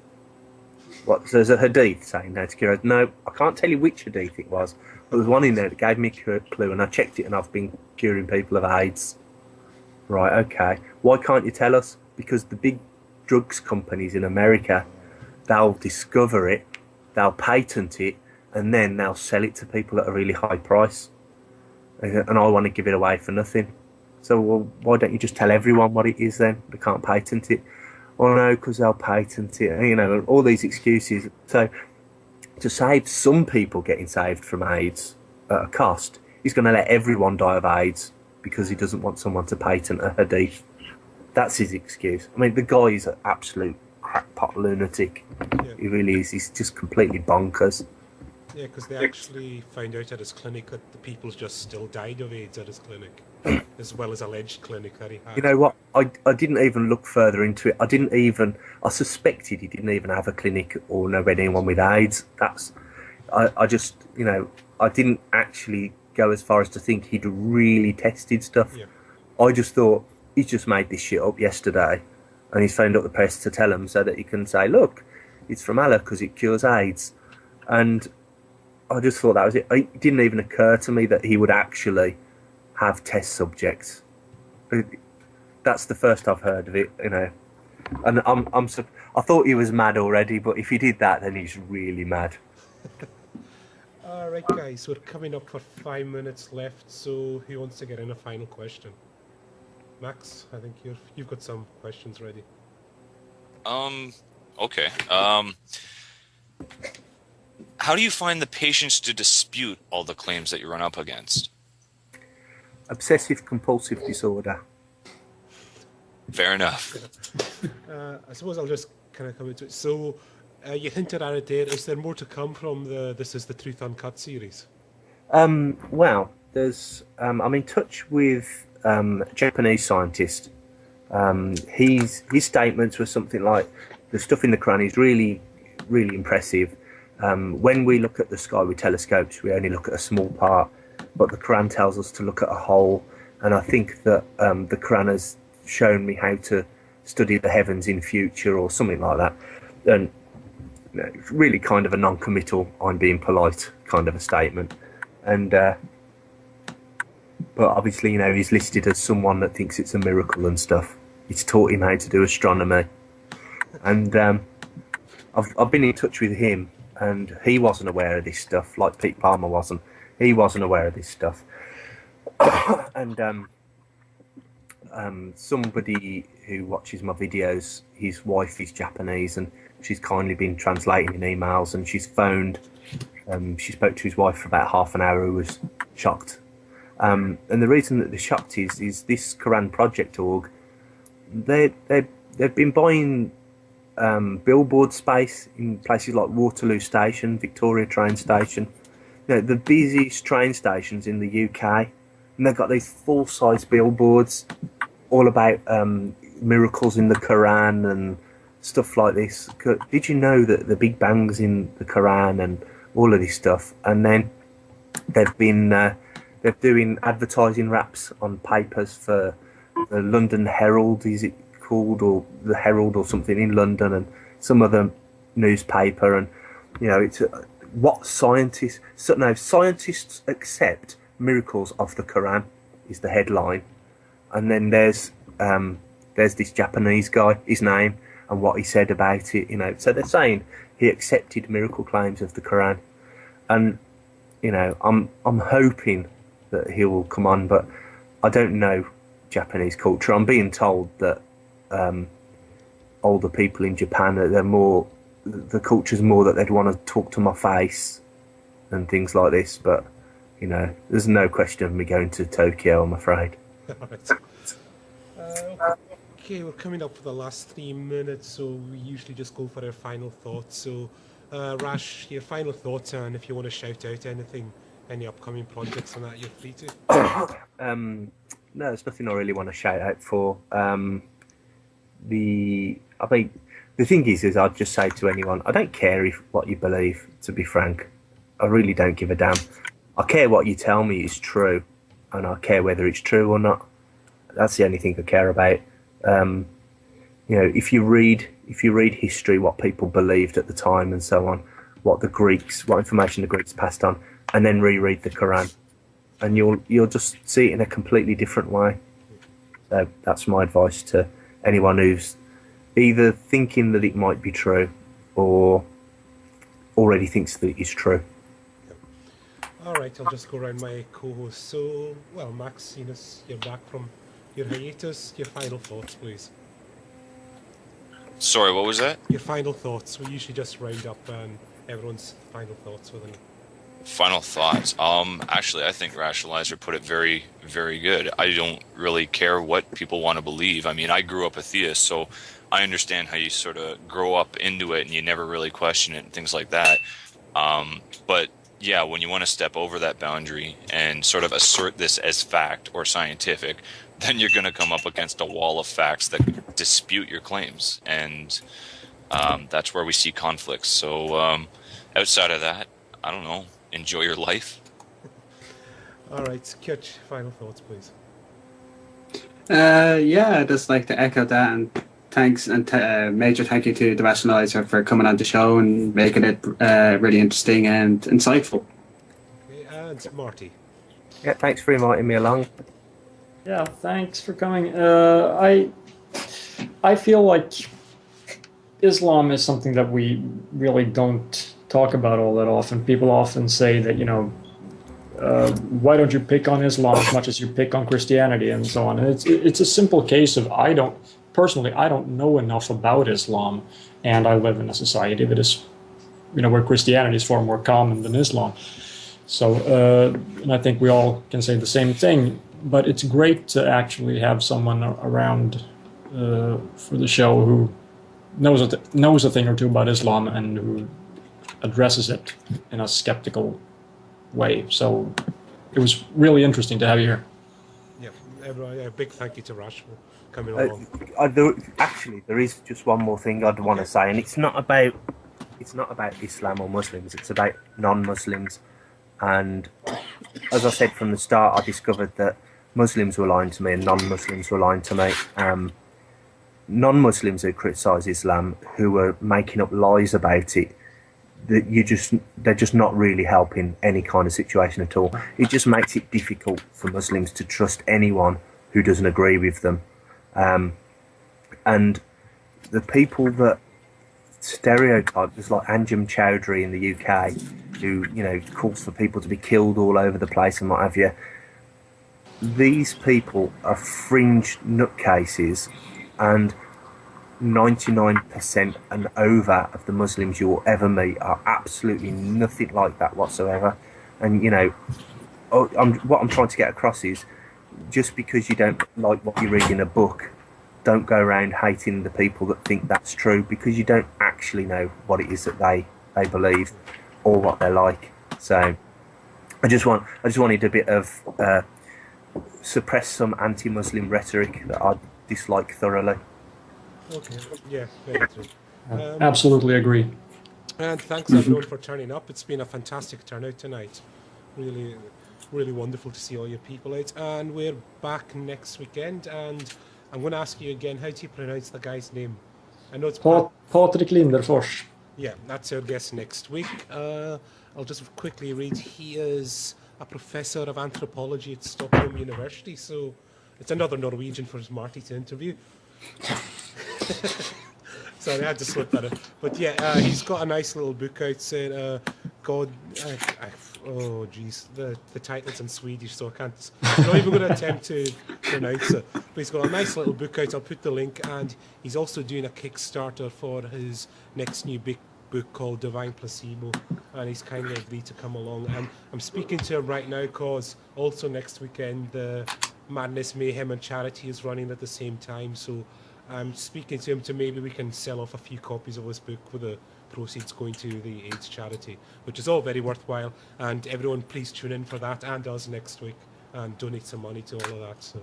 Speaker 5: What, so there's a hadith saying how to cure AIDS? No, I can't tell you which hadith it was, but there's one in there that gave me a clue, and I checked it, and I've been curing people of AIDS. Right, okay. Why can't you tell us? Because the big drugs companies in America, they'll discover it, they'll patent it, and then they'll sell it to people at a really high price. And I want to give it away for nothing. So, well, why don't you just tell everyone what it is then? They can't patent it. Oh no, because they'll patent it. All these excuses. So, to save some people getting saved from AIDS at a cost, he's going to let everyone die of AIDS because he doesn't want someone to patent a hadith. That's his excuse. I mean, the guy is an absolute crackpot lunatic. Yeah. He really is. He's just completely bonkers.
Speaker 1: Yeah, because they actually found out at his clinic that the people just still died of AIDS at his clinic, as well as alleged clinic that he had.
Speaker 5: You know what? I didn't even look further into it. I suspected he didn't even have a clinic or know anyone with AIDS. I just, I didn't actually go as far as to think he'd really tested stuff. Yeah. I just thought, he's just made this shit up yesterday, and he's phoned up the press to tell them so that he can say, look, it's from Allah because it cures AIDS. And I just thought that was it. It didn't even occur to me that he would actually have test subjects. That's the first I've heard of it, And I thought he was mad already, but if he did that, then he's really mad.
Speaker 1: All right, guys, we're coming up for 5 minutes left, so who wants to get in a final question? Max, I think you've got some questions ready.
Speaker 4: Okay. How do you find the patience to dispute all the claims that you run up against?
Speaker 5: Obsessive compulsive disorder.
Speaker 4: Fair enough.
Speaker 1: I suppose I'll just kind of come into it. So, you hinted at it there. Is there more to come from the This Is the Truth Uncut series?
Speaker 5: Well, I'm in touch with a Japanese scientist. His statements were something like, the stuff in the Quran is really, really impressive. When we look at the sky with telescopes, we only look at a small part, but the Quran tells us to look at a whole. And I think that the Quran has shown me how to study the heavens in future or something like that. And it's really kind of a non-committal, I'm being polite kind of a statement. And but obviously, he's listed as someone that thinks it's a miracle and stuff. It's taught him how to do astronomy. And I've been in touch with him, and he wasn't aware of this stuff, like Pete Palmer wasn't. He wasn't aware of this stuff. And somebody who watches my videos, his wife is Japanese, and she's kindly been translating in emails, and she's phoned. She spoke to his wife for about half an hour, who was shocked. And the reason that they're shocked is this Quran Project org, they've been buying billboard space in places like Waterloo Station, Victoria train station, the busiest train stations in the UK, and they've got these full-size billboards all about miracles in the Quran and stuff like this. Did you know that the Big Bang's in the Quran and all of this stuff? And then they've been they're doing advertising wraps on papers for the London Herald, is it called, or the Herald or something in London, and some other newspaper, and it's what scientists accept miracles of the Quran is the headline, and then there's this Japanese guy, his name and what he said about it, so they're saying he accepted miracle claims of the Quran, and I'm hoping that he will come on, but I don't know Japanese culture. I'm being told that older people in Japan, the culture's more that they'd want to talk to my face and things like this, but there's no question of me going to Tokyo, I'm afraid.
Speaker 1: Okay, we're coming up for the last 3 minutes, so we usually just go for our final thoughts. So Rash, your final thoughts, and if you want to shout out anything, any upcoming projects and that, you're free to.
Speaker 5: No, there's nothing I really want to shout out for. The thing is I'd just say to anyone, I don't care what you believe, to be frank. I really don't give a damn. I care what you tell me is true, and I care whether it's true or not. That's the only thing I care about. If you read history, what people believed at the time and so on, what information the Greeks passed on, and then reread the Quran, and you'll just see it in a completely different way. So that's my advice to anyone who's either thinking that it might be true or already thinks that it's true.
Speaker 1: All right, I'll just go around my co-host. So, Max, you're back from your hiatus. Your final thoughts, please.
Speaker 4: Sorry, what was that?
Speaker 1: Your final thoughts. We usually just round up everyone's final thoughts with them.
Speaker 4: Final thoughts. Actually, I think Rationalizer put it very, very good. I don't really care what people want to believe. I mean, I grew up a theist, so I understand how you sort of grow up into it and you never really question it and things like that. But yeah, when you want to step over that boundary and sort of assert this as fact or scientific, then you're going to come up against a wall of facts that dispute your claims, and that's where we see conflicts. So outside of that, I don't know. Enjoy your life.
Speaker 1: All right, Kurt, final thoughts, please.
Speaker 3: I'd just like to echo that, and thanks, and major thank you to the Rationalizer for coming on the show and making it really interesting and insightful.
Speaker 1: Okay, and Marty.
Speaker 5: Yeah, thanks for inviting me along.
Speaker 2: Yeah, thanks for coming. I feel like Islam is something that we really don't talk about all that often. People often say that, why don't you pick on Islam as much as you pick on Christianity and so on. And it's a simple case of I don't know enough about Islam, and I live in a society that is, where Christianity is far more common than Islam. So, and I think we all can say the same thing. But it's great to actually have someone around for the show who knows a thing or two about Islam and who addresses it in a skeptical way. So it was really interesting to have you here.
Speaker 1: Yeah, a big thank you to Rash for coming along.
Speaker 5: There is just one more thing I'd want to say, and it's not about Islam or Muslims. It's about non-Muslims. And as I said from the start, I discovered that Muslims were lying to me and non-Muslims were lying to me. Non-Muslims who criticise Islam, who were making up lies about it, they're just not really helping any kind of situation at all. It just makes it difficult for Muslims to trust anyone who doesn't agree with them. And the people that stereotype, there's like Anjem Chowdhury in the UK, who calls for people to be killed all over the place and what have you. These people are fringe nutcases, and 99% and over of the Muslims you will ever meet are absolutely nothing like that whatsoever. And what I'm trying to get across is, just because you don't like what you read in a book don't go around hating the people that think that's true, because you don't actually know what it is that they believe or what they're like. So I just wanted a bit of suppress some anti-Muslim rhetoric that I dislike thoroughly.
Speaker 1: Okay, yeah, very true.
Speaker 2: Absolutely agree.
Speaker 1: And thanks everyone for turning up. It's been a fantastic turnout tonight. Really, really wonderful to see all your people out. And we're back next weekend. And I'm going to ask you again, how do you pronounce the guy's name? I know it's
Speaker 2: Patrik Linderfors.
Speaker 1: Yeah, that's our guest next week. I'll just quickly read. He is a professor of anthropology at Stockholm University. So it's another Norwegian for Marty to interview. Sorry, I had to slip that in. But yeah, he's got a nice little book out saying, God, oh geez, the title's in Swedish, so I'm not even going to attempt to pronounce it. But he's got a nice little book out. I'll put the link, and he's also doing a Kickstarter for his next new big book called Divine Placebo, and he's kindly agreed to come along. And I'm speaking to him right now because also next weekend the Madness, Mayhem and Charity is running at the same time, so I'm speaking to him to maybe we can sell off a few copies of his book with the proceeds going to the AIDS charity, which is all very worthwhile. And everyone, please tune in for that and us next week and donate some money to all of that. So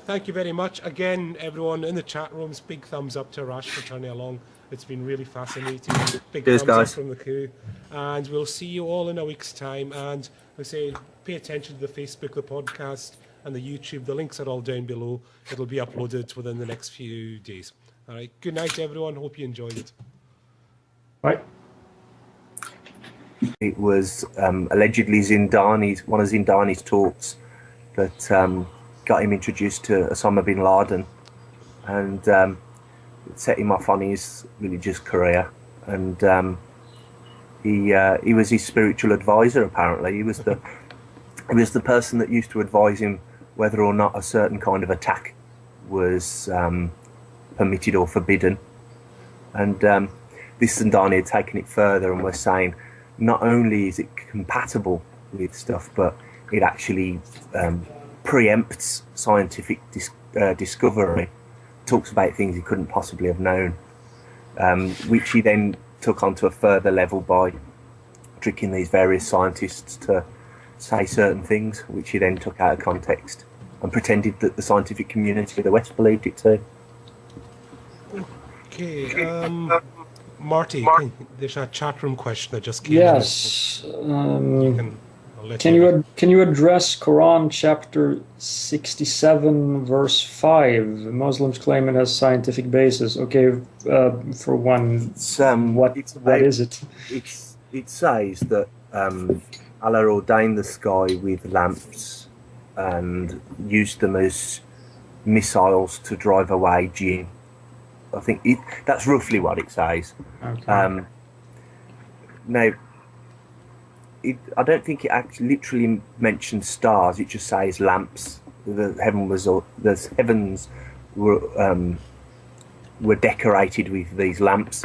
Speaker 1: thank you very much. Again, everyone in the chat rooms, big thumbs up to Rash for turning along. It's been really fascinating. Big thumbs up from the crew. And we'll see you all in a week's time. And I say, pay attention to the Facebook, the podcast, and the YouTube. The links are all down below. It'll be uploaded within the next few days. All right. Good night, everyone. Hope you enjoyed it.
Speaker 2: Bye.
Speaker 5: It was allegedly one of Zindani's talks that got him introduced to Osama bin Laden, and it set him off on his religious career. And he was his spiritual advisor. Apparently, he was the person that used to advise him whether or not a certain kind of attack was permitted or forbidden. And this Zindani had taken it further and was saying not only is it compatible with stuff, but it actually preempts scientific discovery, talks about things he couldn't possibly have known, which he then took onto a further level by tricking these various scientists to say certain things, which he then took out of context and pretended that the scientific community of the West believed it too.
Speaker 1: Okay, Marty, there's a chat room question that just came
Speaker 2: yes.
Speaker 1: in.
Speaker 2: Can you address Quran chapter 67 verse 5? Muslims claim it has scientific basis. Okay, for one, what is it?
Speaker 5: It says that Allah ordained the sky with lamps and used them as missiles to drive away jinn. I think that's roughly what it says. Okay. Now, I don't think it actually literally mentions stars. It just says lamps. The heavens were decorated with these lamps.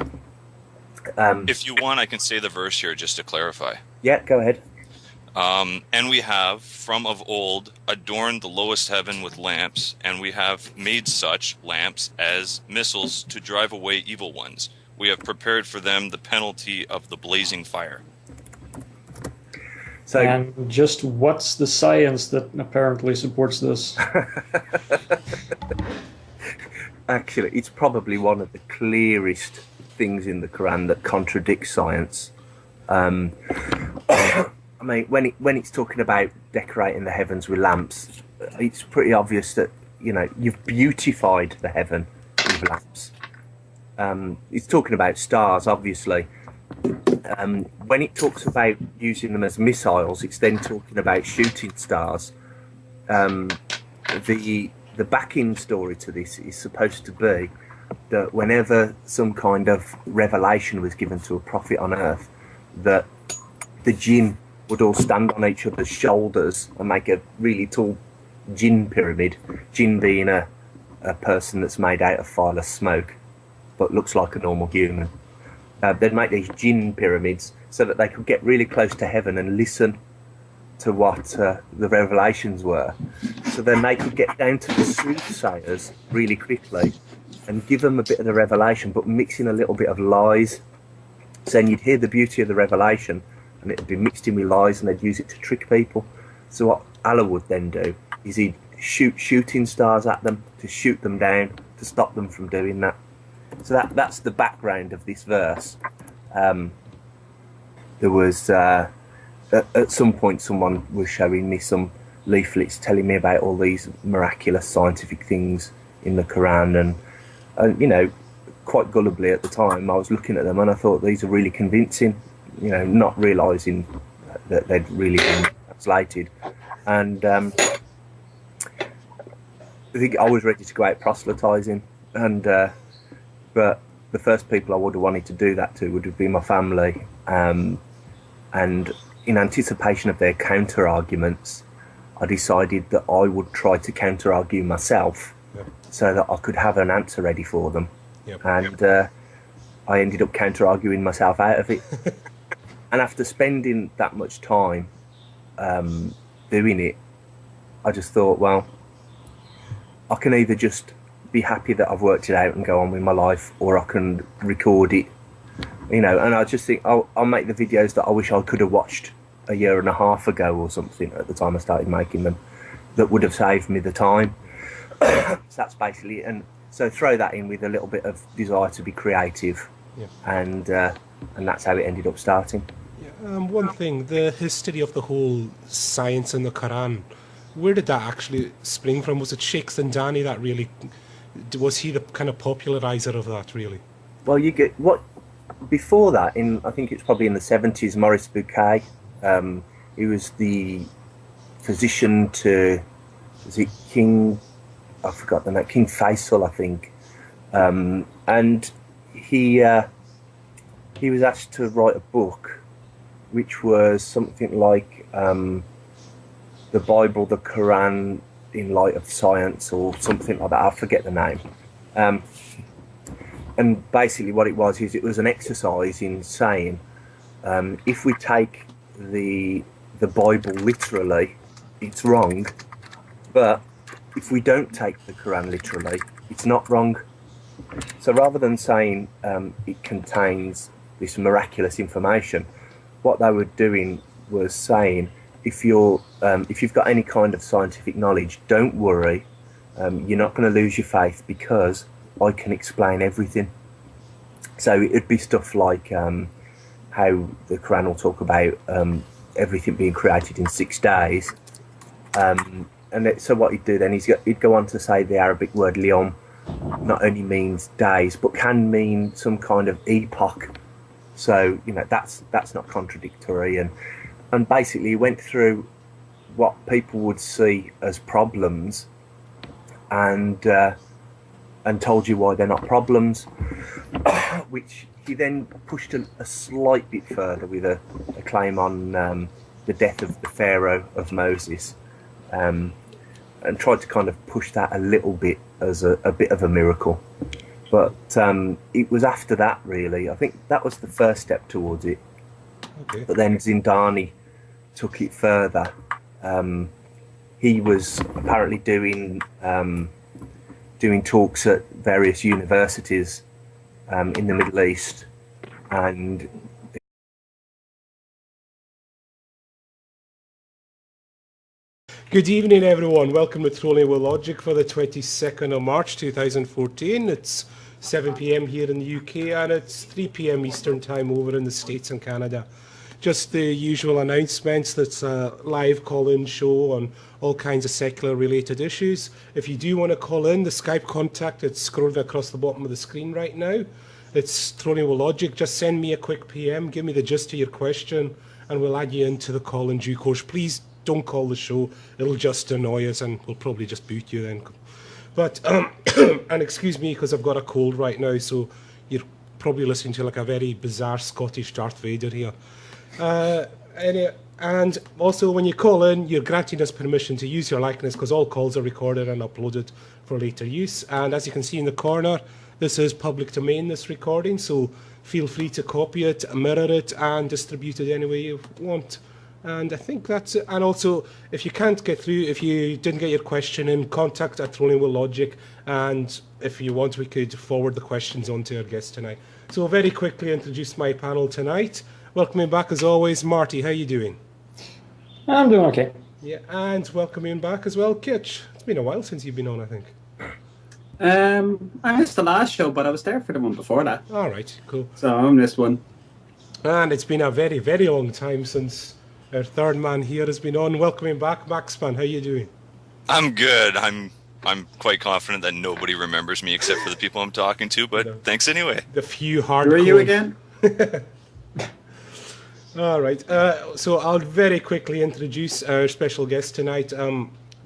Speaker 4: If you want, I can say the verse here just to clarify.
Speaker 5: Yeah, go ahead.
Speaker 4: And we have, from of old, adorned the lowest heaven with lamps, and we have made such lamps as missiles to drive away evil ones. We have prepared for them the penalty of the blazing fire.
Speaker 2: So, and just what's the science that apparently supports this?
Speaker 5: Actually, it's probably one of the clearest things in the Quran that contradicts science. I mean, when it's talking about decorating the heavens with lamps, it's pretty obvious that, you know, you've beautified the heaven with lamps. It's talking about stars, obviously. When it talks about using them as missiles, it's then talking about shooting stars. The backing story to this is supposed to be that whenever some kind of revelation was given to a prophet on earth, that the jinn would all stand on each other's shoulders and make a really tall jinn pyramid. Jinn being a person that's made out of fire smoke, but looks like a normal human. They'd make these jinn pyramids so that they could get really close to heaven and listen to what the revelations were. So then they could get down to the soothsayers really quickly and give them a bit of the revelation, but mix in a little bit of lies. So then you'd hear the beauty of the revelation, and it'd be mixed in with lies, and they'd use it to trick people. So what Allah would then do is he'd shoot shooting stars at them to shoot them down, to stop them from doing that. So that's the background of this verse. There was at some point someone was showing me some leaflets telling me about all these miraculous scientific things in the Quran, and you know, quite gullibly at the time I was looking at them and I thought these are really convincing, you know, not realising that they'd really been translated. And I think I was ready to go out proselytising, and but the first people I would have wanted to do that to would have been my family, and in anticipation of their counter arguments, I decided that I would try to counter argue myself, so that I could have an answer ready for them. And I ended up counter arguing myself out of it. And after spending that much time doing it, I just thought, well, I can either just be happy that I've worked it out and go on with my life, or I can record it, you know. And I just think I'll make the videos that I wish I could have watched a year and a half ago or something at the time I started making them, that would have saved me the time. So that's basically it. And so throw that in with a little bit of desire to be creative, and that's how it ended up starting.
Speaker 1: One thing, the history of the whole science in the Quran, where did that actually spring from? Was it Sheikh Zindani that really, was he the kind of popularizer of that, really?
Speaker 5: Well, you get what before that, in I think it's probably in the 70s, Maurice Bucaille, he was the physician to, was it King, I forgot the name, King Faisal, I think, and he was asked to write a book which was something like the Bible, the Quran in light of science, or something like that. I forget the name. And basically what it was is it was an exercise in saying, if we take the Bible literally, it's wrong, but if we don't take the Quran literally, it's not wrong. So rather than saying it contains this miraculous information, what they were doing was saying, if you've got any kind of scientific knowledge, don't worry, you're not going to lose your faith, because I can explain everything. So it'd be stuff like how the Quran will talk about everything being created in 6 days, so what he'd do then is he'd go on to say the Arabic word liyom not only means days, but can mean some kind of epoch. So, you know, that's not contradictory, and basically he went through what people would see as problems, and told you why they're not problems, which he then pushed a slight bit further with a claim on the death of the Pharaoh of Moses, and tried to kind of push that a little bit as a bit of a miracle. But it was after that, really. I think that was the first step towards it. Okay. But then Zindani took it further. He was apparently doing talks at various universities in the Middle East, and
Speaker 1: good evening, everyone. Welcome to Trolling with Logic for the 22nd of March 2014. It's 7 p.m. here in the UK, and it's 3 p.m. Eastern Time over in the States and Canada. Just the usual announcements. That's a live call-in show on all kinds of secular-related issues. If you do want to call in, the Skype contact, it's scrolling across the bottom of the screen right now. It's Trolling with Logic. Just send me a quick PM, give me the gist of your question, and we'll add you into the call in due course. Please don't call the show. It'll just annoy us, and we'll probably just boot you then. But, and excuse me, because I've got a cold right now, so you're probably listening to like a very bizarre Scottish Darth Vader here. And also, when you call in, you're granting us permission to use your likeness, because all calls are recorded and uploaded for later use. And as you can see in the corner, this is public domain, this recording, so feel free to copy it, mirror it, and distribute it any way you want. And I think that's it. And also, if you can't get through, if you didn't get your question in, contact at Rolling with Logic. And if you want, we could forward the questions on to our guest tonight. So I'll very quickly introduce my panel tonight. Welcoming back, as always, Marty. How you doing?
Speaker 2: I'm doing okay.
Speaker 1: Yeah, and welcoming back as well, Kitch. It's been a while since you've been on, I think.
Speaker 3: I missed the last show, but I was there for the one before that.
Speaker 1: All right, cool.
Speaker 3: So I missed one.
Speaker 1: And it's been a very, very long time since our third man here has been on. Welcoming back, Maxman. How you doing?
Speaker 4: I'm good. I'm quite confident that nobody remembers me except for the people I'm talking to, but thanks anyway.
Speaker 1: The few hardcore...
Speaker 3: Who are you again?
Speaker 1: All right. So I'll very quickly introduce our special guest tonight.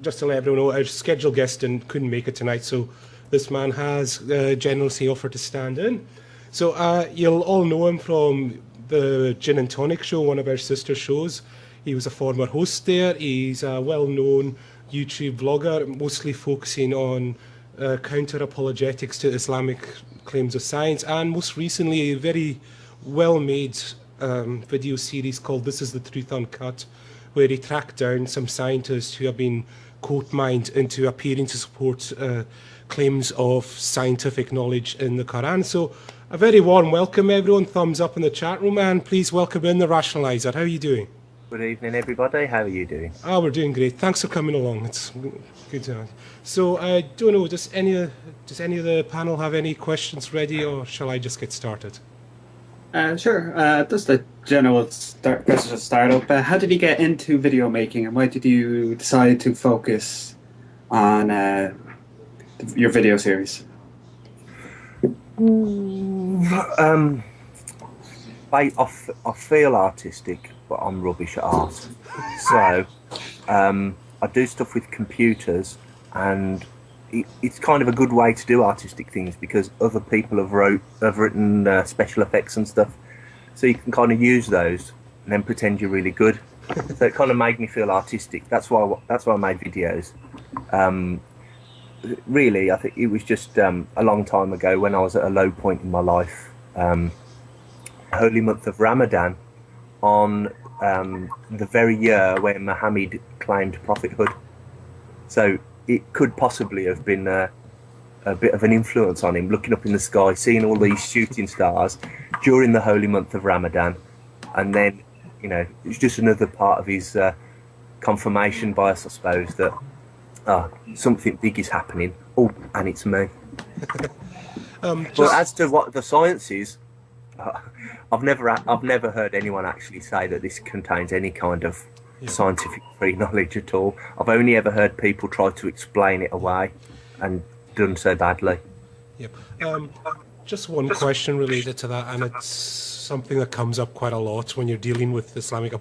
Speaker 1: Just to let everyone know, our scheduled guest couldn't make it tonight, so this man has generously offered to stand in. So you'll all know him from the Gin and Tonic show, one of our sister shows. He was a former host there. He's a well-known YouTube vlogger, mostly focusing on counter-apologetics to Islamic claims of science, and most recently a very well-made video series called This is the Truth Uncut, where he tracked down some scientists who have been court-mined into appearing to support claims of scientific knowledge in the Quran. So a very warm welcome, everyone. Thumbs up in the chat room, and please welcome in the Rationalizer. How are you doing?
Speaker 5: Good evening, everybody. How are you doing?
Speaker 1: We're doing great. Thanks for coming along. It's good to have you. So I don't know, does any of the panel have any questions ready, or shall I just get started?
Speaker 3: Sure. Just a general question to start up. How did you get into video making, and why did you decide to focus on your video series?
Speaker 5: I feel artistic, but I'm rubbish at art. So I do stuff with computers, and it's kind of a good way to do artistic things because other people have written special effects and stuff. So you can kind of use those and then pretend you're really good. So it kind of made me feel artistic. That's why I made videos. Really, I think it was just a long time ago when I was at a low point in my life. Holy month of Ramadan, on the very year when Muhammad claimed prophethood. So it could possibly have been a bit of an influence on him, looking up in the sky, seeing all these shooting stars during the holy month of Ramadan. And then, it's just another part of his confirmation bias, I suppose, that something big is happening. Oh, and it's me. But as to what the science is, I've never heard anyone actually say that this contains any kind of scientific pre-knowledge at all. I've only ever heard people try to explain it away and done so badly.
Speaker 1: Yep. Just one question related to that, and it's something that comes up quite a lot when you're dealing with Islamic.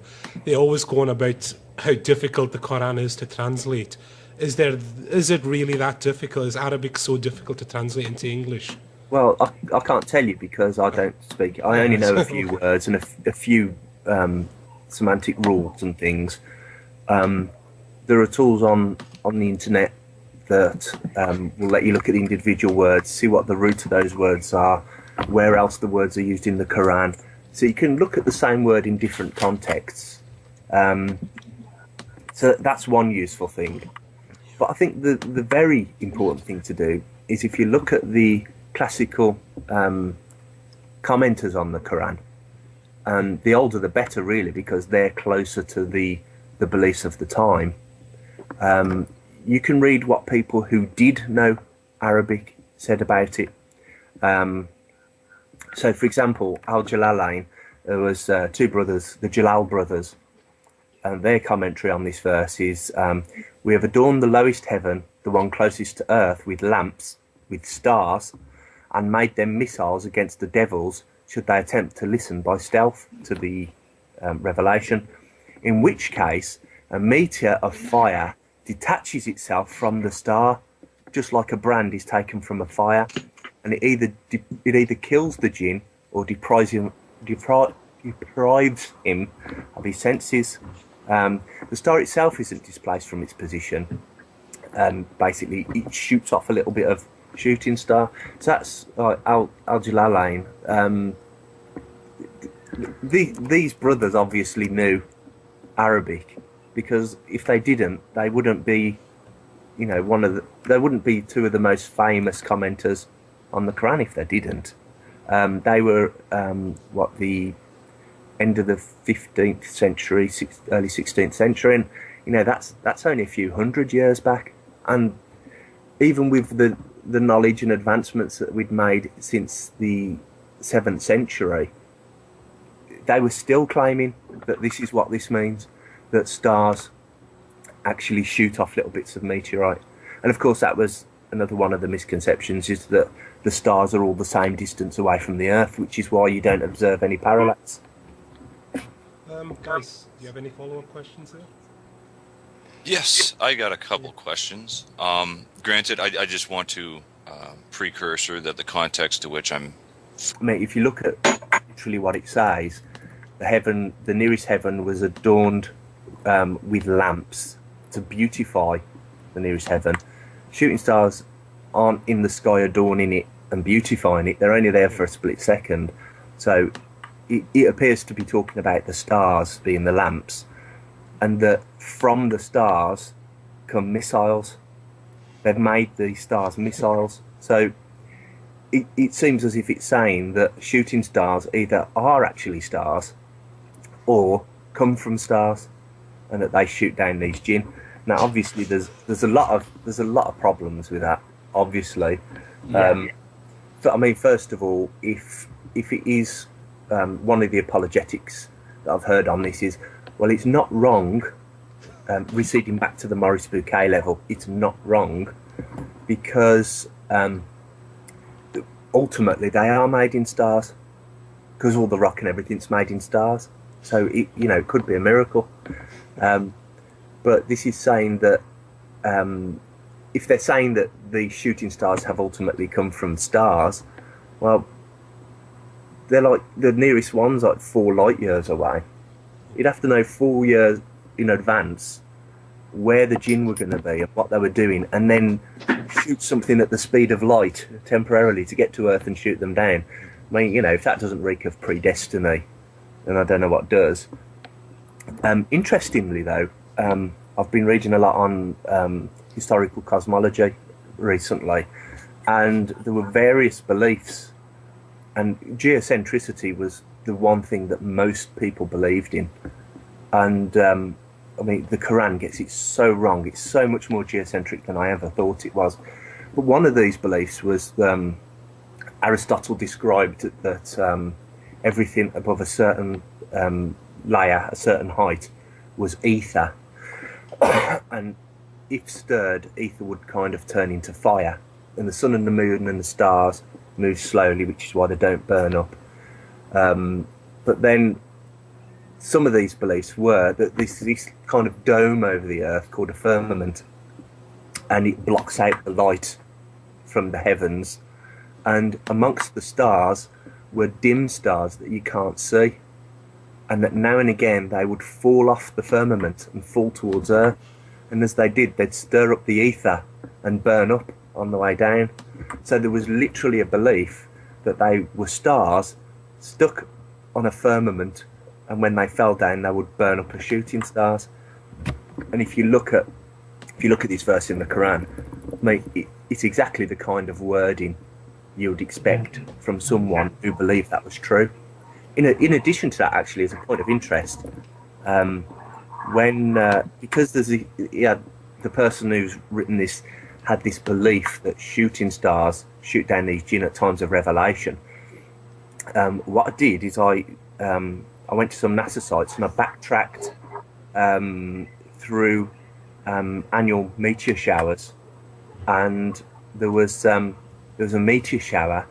Speaker 1: They always go on about how difficult the Quran is to translate. Is it really that difficult? Is Arabic so difficult to translate into English?
Speaker 5: Well, I can't tell you because I don't speak. I only know a few words and a few semantic rules and things. There are tools on the internet that will let you look at the individual words, see what the root of those words are, where else the words are used in the Quran. So you can look at the same word in different contexts. So that's one useful thing. But I think the very important thing to do is if you look at the classical commenters on the Quran, and the older the better really, because they're closer to the beliefs of the time. You can read what people who did know Arabic said about it. So for example, Al-Jalalain, there was two brothers, the Jalal brothers, and their commentary on this verse is, we have adorned the lowest heaven, the one closest to earth, with lamps, with stars, and made them missiles against the devils should they attempt to listen by stealth to the revelation, in which case a meteor of fire detaches itself from the star, just like a brand is taken from a fire, and it either kills the jinn or deprives him of his senses. The star itself isn't displaced from its position. Basically, it shoots off a little bit of shooting star. So that's Al-Jalalain. These brothers obviously knew Arabic, because if they didn't, they wouldn't be, they wouldn't be two of the most famous commenters on the Quran if they didn't. They were the end of the 15th century, early 16th century, and that's only a few hundred years back. And even with the knowledge and advancements that we'd made since the 7th century, they were still claiming that this is what this means, that stars actually shoot off little bits of meteorite. And of course that was another one of the misconceptions, is that the stars are all the same distance away from the Earth, which is why you don't observe any parallax.
Speaker 1: Guys, do you have any follow-up questions there?
Speaker 4: Yes, I got a couple questions. Granted, I just want to precursor that the context to which I'm...
Speaker 5: I mean, if you look at literally what it says, the nearest heaven was adorned with lamps to beautify the nearest heaven. Shooting stars aren't in the sky adorning it and beautifying it. They're only there for a split second. So it appears to be talking about the stars being the lamps, and that from the stars come missiles. They've made these stars missiles. So it seems as if it's saying that shooting stars either are actually stars or come from stars, and that they shoot down these jinn. Now, obviously, there's a lot of problems with that. Obviously,
Speaker 2: Yeah.
Speaker 5: but I mean, first of all, if it is one of the apologetics that I've heard on this is, well, it's not wrong. Receding back to the Maurice Bucaille level, it's not wrong, because ultimately they are made in stars, because all the rock and everything's made in stars. So it could be a miracle. But this is saying that if they're saying that the shooting stars have ultimately come from stars, well, they're like the nearest one's like 4 light years away. You'd have to know 4 years in advance where the jinn were going to be and what they were doing, and then shoot something at the speed of light temporarily to get to Earth and shoot them down. I mean, if that doesn't reek of predestiny, then I don't know what does. Interestingly, though, I've been reading a lot on historical cosmology recently, and there were various beliefs, and geocentricity was the one thing that most people believed in. And I mean, the Quran gets it so wrong. It's so much more geocentric than I ever thought it was. But one of these beliefs was Aristotle described that everything above a certain layer, a certain height, was ether. And if stirred, ether would kind of turn into fire. And the sun and the moon and the stars move slowly, which is why they don't burn up. But then some of these beliefs were that this kind of dome over the earth called a firmament, and it blocks out the light from the heavens, and amongst the stars were dim stars that you can't see, and that now and again they would fall off the firmament and fall towards earth, and as they did, they'd stir up the ether and burn up on the way down. So there was literally a belief that they were stars stuck on a firmament, and when they fell down they would burn up as shooting stars. And if you look at this verse in the Quran, mate, it's exactly the kind of wording you would expect from someone who believed that was true. In addition to that, actually, as a point of interest, because there's the person who's written this had this belief that shooting stars shoot down these jinn at times of revelation. What I did is I went to some NASA sites and I backtracked through annual meteor showers, and there was a meteor shower